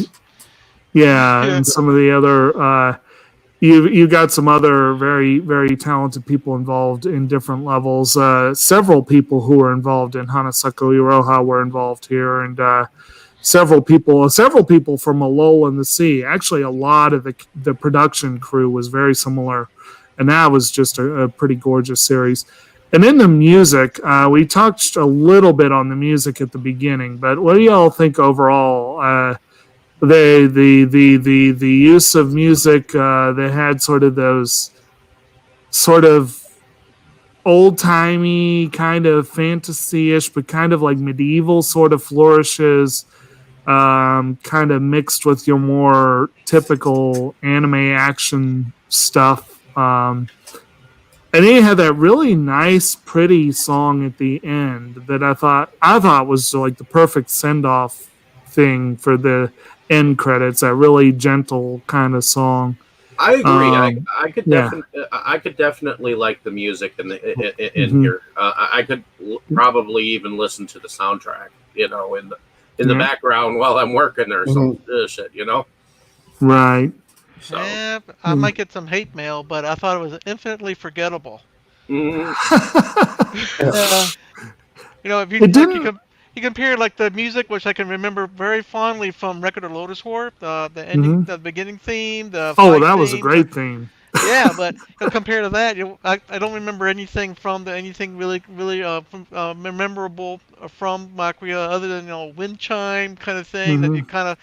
yeah, and some of the other you got some other very very talented people involved in different levels. Several people who were involved in Hanasaku Iroha were involved here, and several people from A Lull in the Sea. Actually, a lot of the production crew was very similar, and that was just a pretty gorgeous series. And in the music, we touched a little bit on the music at the beginning, but what do y'all think overall? The use of music, they had sort of those sort of old-timey kind of fantasy-ish, but kind of like medieval sort of flourishes, kind of mixed with your more typical anime action stuff. And then you had that really nice, pretty song at the end that I thought was like the perfect send-off thing for the end credits. That really gentle kind of song. I agree. I could definitely like the music in here. I could probably even listen to the soundtrack, in the background while I'm working or some shit, Right. So. Yeah, I might get some hate mail, but I thought it was infinitely forgettable. Mm-hmm. If you compare like the music, which I can remember very fondly from Record of Lotus War, the ending, the beginning theme, the that was a great theme. Yeah, but compared to that, I don't remember anything from anything really memorable from Maquia other than wind chime kind of thing that you kind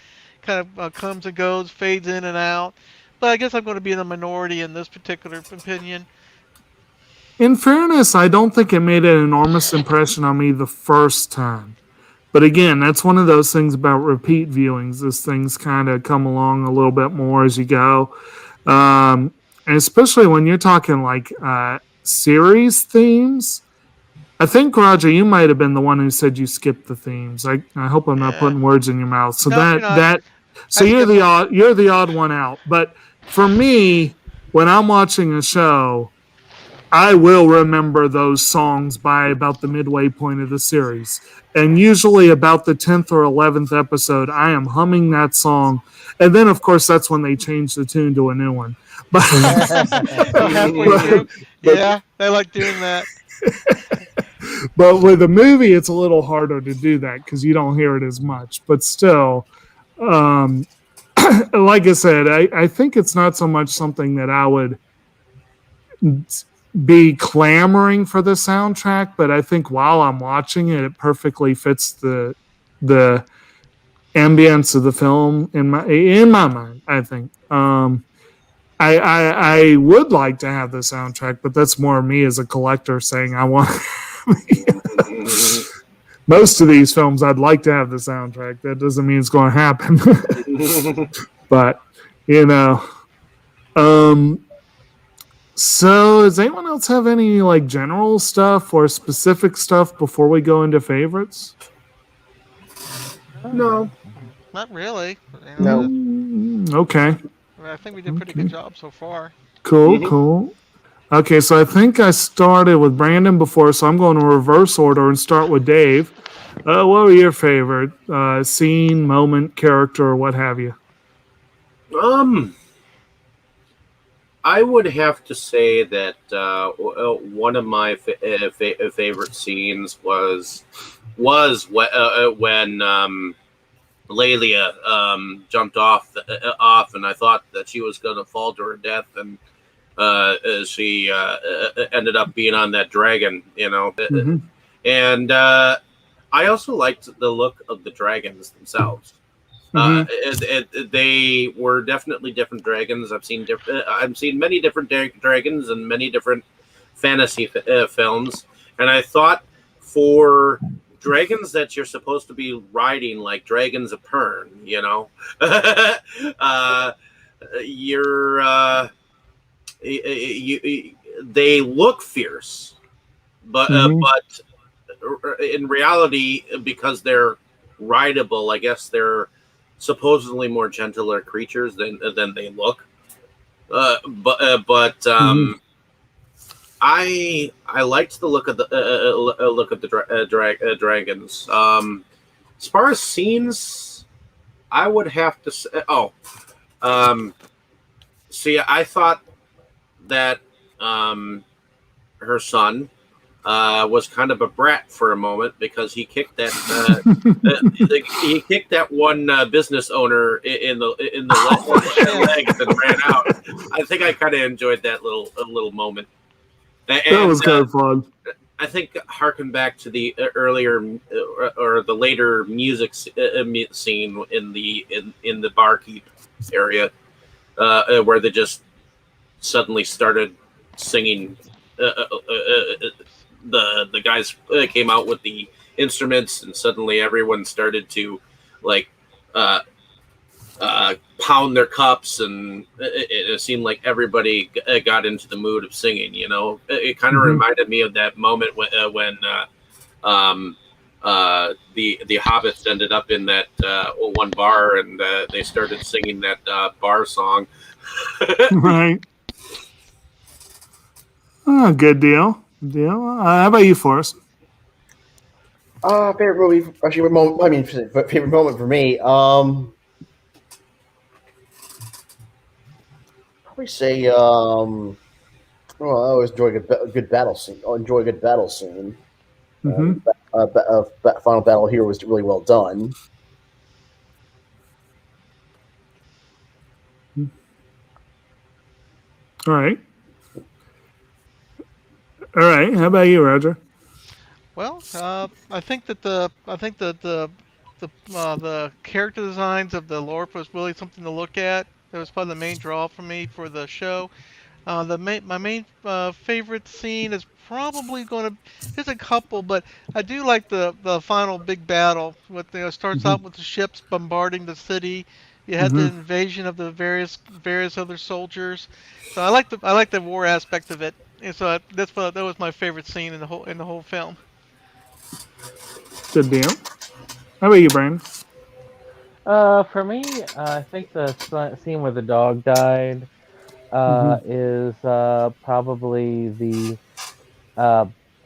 of comes and goes, fades in and out. But I guess I'm going to be in the minority in this particular opinion. In fairness, I don't think it made an enormous impression on me the first time. But again, that's one of those things about repeat viewings. These things kind of come along a little bit more as you go. And especially when you're talking like series themes. I think, Roger, you might have been the one who said you skipped the themes. I hope I'm not putting words in your mouth. So you're the odd one out. But for me, when I'm watching a show, I will remember those songs by about the midway point of the series. And usually about the 10th or 11th episode, I am humming that song. And then, of course, that's when they change the tune to a new one. But, yeah, I like doing that. But with a movie, it's a little harder to do that because you don't hear it as much. But still, like I said, I think it's not so much something that I would be clamoring for the soundtrack, but I think while I'm watching it, it perfectly fits the ambience of the film in my mind. I think I would like to have the soundtrack, but that's more me as a collector saying I want. Most of these films, I'd like to have the soundtrack. That doesn't mean it's going to happen, but So, does anyone else have any like general stuff or specific stuff before we go into favorites? No, not really. No. Okay. I think we did a pretty good job so far. Cool. Okay, so I think I started with Brandon before, so I'm going to reverse order and start with Dave. What were your favorite scene, moment, character, or what have you? I would have to say that one of my favorite scenes was when Lelia jumped off, and I thought that she was going to fall to her death, and she ended up being on that dragon, And I also liked the look of the dragons themselves. They were definitely different dragons. I've seen many different dragons and many different fantasy films, and I thought for dragons that you're supposed to be riding like dragons of Pern, you're they look fierce, but in reality, because they're rideable, I guess they're supposedly more gentler creatures than they look. I liked the look of the dragons. As far as scenes, I would have to say. See, I thought that her son was kind of a brat for a moment because he kicked that one business owner in the legs and ran out. I think I kind of enjoyed that little moment. And, that was kind of fun. I think harken back to the earlier or the later music scene in the barkeep area where they just suddenly started singing. The guys came out with the instruments, and suddenly everyone started to pound their cups, and it seemed like everybody got into the mood of singing. It kind of reminded me of that moment when the hobbits ended up in that one bar, and they started singing that bar song. Right. Oh, good deal. How about you, Forrest? Favorite movie, actually, favorite moment for me. Probably say, I always enjoy a good battle scene. Final battle here was really well done. All right. How about you, Roger? Well, I think that the character designs of the LORP was really something to look at. That was probably the main draw for me for the show. My main favorite scene is probably going to. There's a couple, but I do like the final big battle. Starts out with the ships bombarding the city. You had the invasion of the various other soldiers. So I like the war aspect of it. And so that was my favorite scene in the whole film. Good deal. How about you, Brian? For me, I think the scene where the dog died is probably the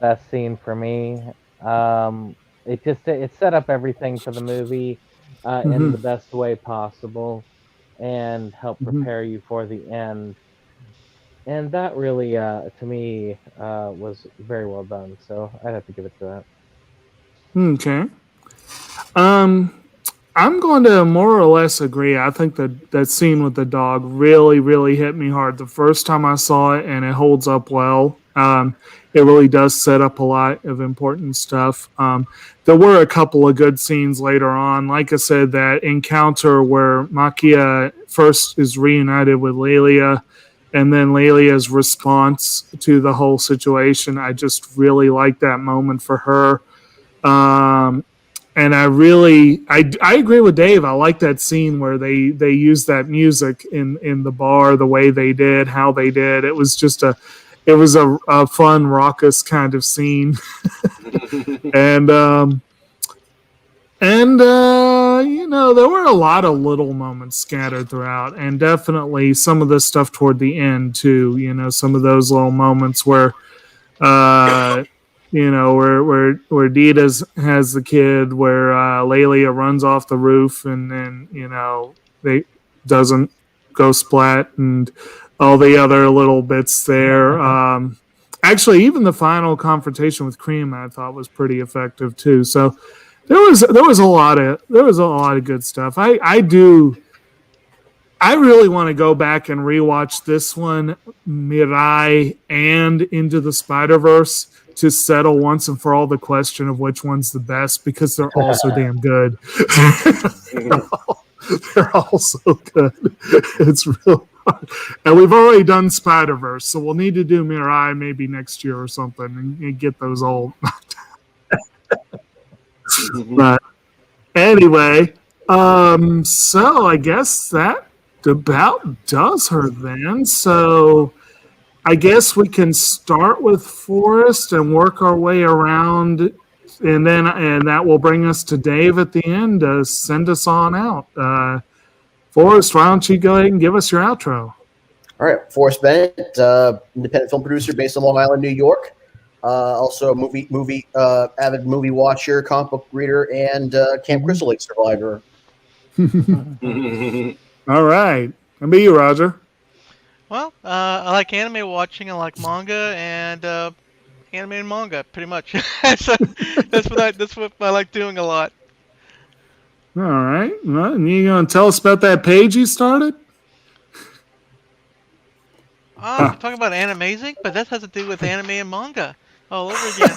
best scene for me. It set up everything for the movie in the best way possible and helped prepare you for the end. And that really, to me, was very well done. So I'd have to give it to that. Okay. I'm going to more or less agree. I think that scene with the dog really, really hit me hard the first time I saw it, and it holds up well. It really does set up a lot of important stuff. There were a couple of good scenes later on. Like I said, that encounter where Maquia first is reunited with Lelia, and then Lelia's response to the whole situation. I just really like that moment for her. And I agree with Dave. I like that scene where they use that music in the bar the way they did, how they did. It was just a fun, raucous kind of scene. And there were a lot of little moments scattered throughout, and definitely some of the stuff toward the end too. Some of those little moments where where Dita has the kid, where Lelia runs off the roof, and then they doesn't go splat, and all the other little bits there. Actually, even the final confrontation with Cream, I thought was pretty effective too. So there was a lot of good stuff. I really want to go back and rewatch this one, Mirai, and Into the Spider-Verse to settle once and for all the question of which one's the best, because they're all so damn good. They're all so good. It's real And we've already done Spider-Verse, so we'll need to do Mirai maybe next year or something and get those old. But anyway, so I guess that about does her then. So I guess we can start with Forrest and work our way around, and that will bring us to Dave at the end to send us on out. Forrest, why don't you go ahead and give us your outro? All right, Forrest Bennett, independent film producer based in Long Island, New York. Also a avid movie watcher, comic book reader, and Camp Crystal Lake survivor. All right. How about you, Roger? Well, I like anime watching. I like manga and anime and manga, pretty much. So that's what I like doing a lot. All right. Well, and you going to tell us about that page you started? You're talking about Animazing, but that has to do with anime and manga all over again.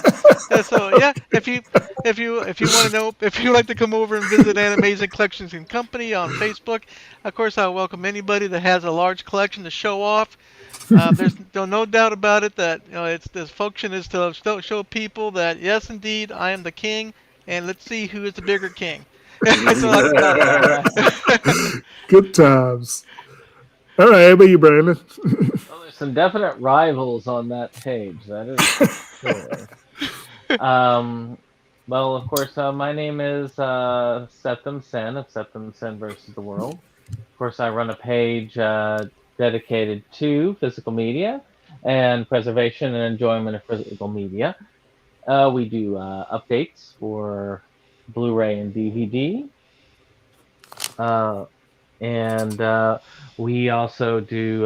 So yeah, if you want to know, if you like to come over and visit Animazing Collections and Company on Facebook, of course I welcome anybody that has a large collection to show off. There's no doubt about it that this function is to show people that yes, indeed, I am the king, and let's see who is the bigger king. Good times. All right, how about you, Brandon? Well, there's some definite rivals on that page. That is for sure. Well, of course, my name is Septim Sen of Septim Sen versus the World. Of course, I run a page dedicated to physical media and preservation and enjoyment of physical media. We do updates for Blu-ray and DVD. And we also do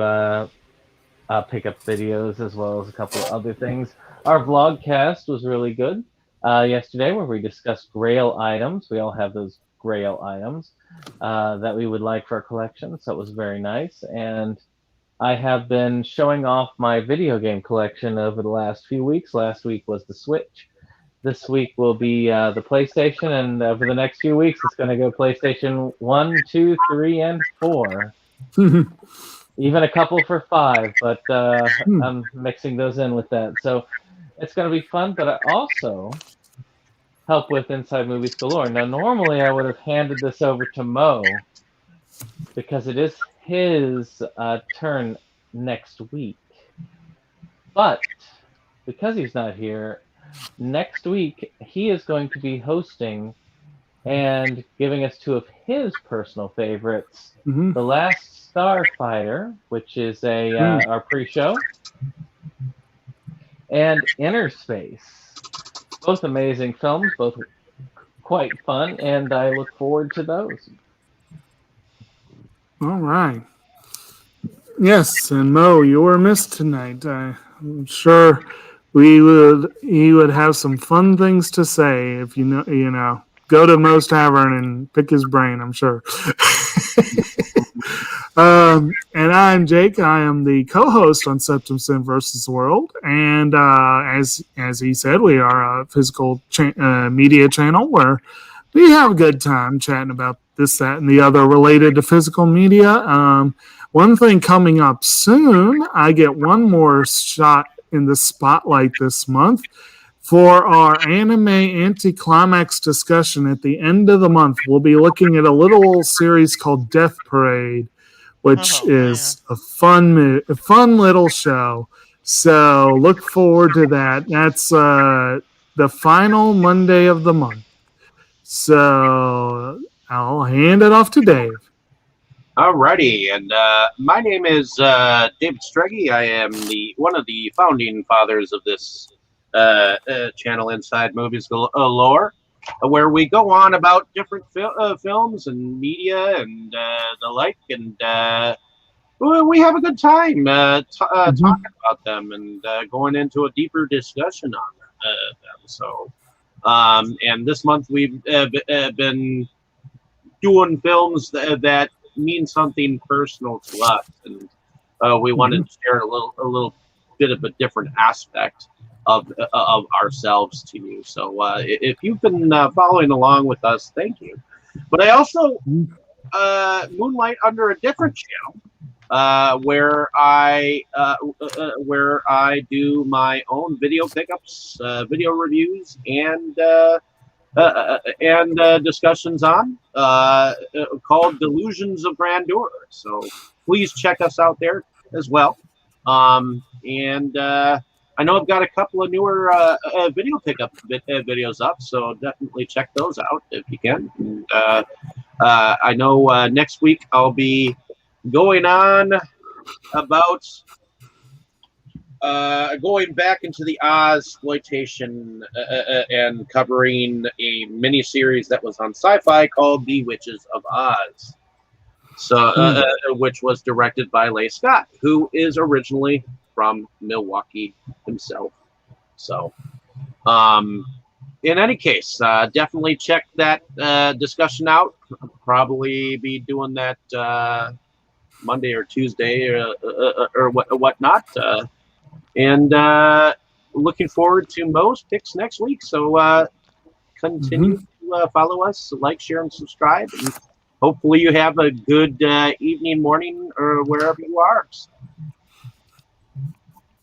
pickup videos as well as a couple of other things. Our vlogcast was really good yesterday, where we discussed Grail items. We all have those Grail items that we would like for our collection, so it was very nice. And I have been showing off my video game collection over the last few weeks. Last week was the Switch. This week will be the PlayStation, and over the next few weeks, it's going to go PlayStation 1, 2, 3, and 4. Even a couple for 5, but I'm mixing those in with that. So it's going to be fun, but I also help with Inside Movies Galore. Now, normally I would have handed this over to Mo, because it is his turn next week. But because he's not here, next week he is going to be hosting and giving us 2 of his personal favorites: The Last Starfighter, which is our pre-show, and Inner Space. Both amazing films, both quite fun, and I look forward to those. All right. Yes, and Mo, you were missed tonight. I'm sure he would have some fun things to say if you know. Go to Mo's Tavern and pick his brain, I'm sure. And I'm Jake. I am the co-host on Septum Sin versus the World, and as he said, we are a physical media channel where we have a good time chatting about this, that, and the other related to physical media. One thing coming up soon, I get one more shot in the spotlight this month for our anime anti-climax discussion at the end of the month. We'll be looking at a little series called Death Parade, which is a fun little show. So look forward to that. That's the final Monday of the month. So I'll hand it off to Dave. Alrighty, and my name is David Streggy. I am one of the founding fathers of this channel, Inside Movies Galore, where we go on about different films and media and the like, and we have a good time talking about them and going into a deeper discussion on them. So, and this month we've been doing films that mean something personal to us, and we wanted to share a little bit of a different aspect of ourselves to you. So if you've been following along with us, thank you. But I also moonlight under a different channel where I do my own video pickups, video reviews, and discussions on called Delusions of Grandeur. So please check us out there as well. And I know I've got a couple of newer video pickup videos up, so definitely check those out if you can. And, I know next week I'll be going on about going back into the Oz-exploitation and covering a mini-series that was on Sci-Fi called The Witches of Oz. So, which was directed by Leigh Scott, who is originally from Milwaukee himself. So, in any case, definitely check that discussion out. I'll probably be doing that Monday or Tuesday or whatnot. And looking forward to Mo's picks next week. So continue to follow us, like, share, and subscribe. And hopefully you have a good evening, morning, or wherever you are.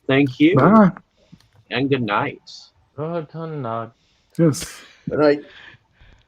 Thank you. Bye. And good night. Good night. Yes. Good night.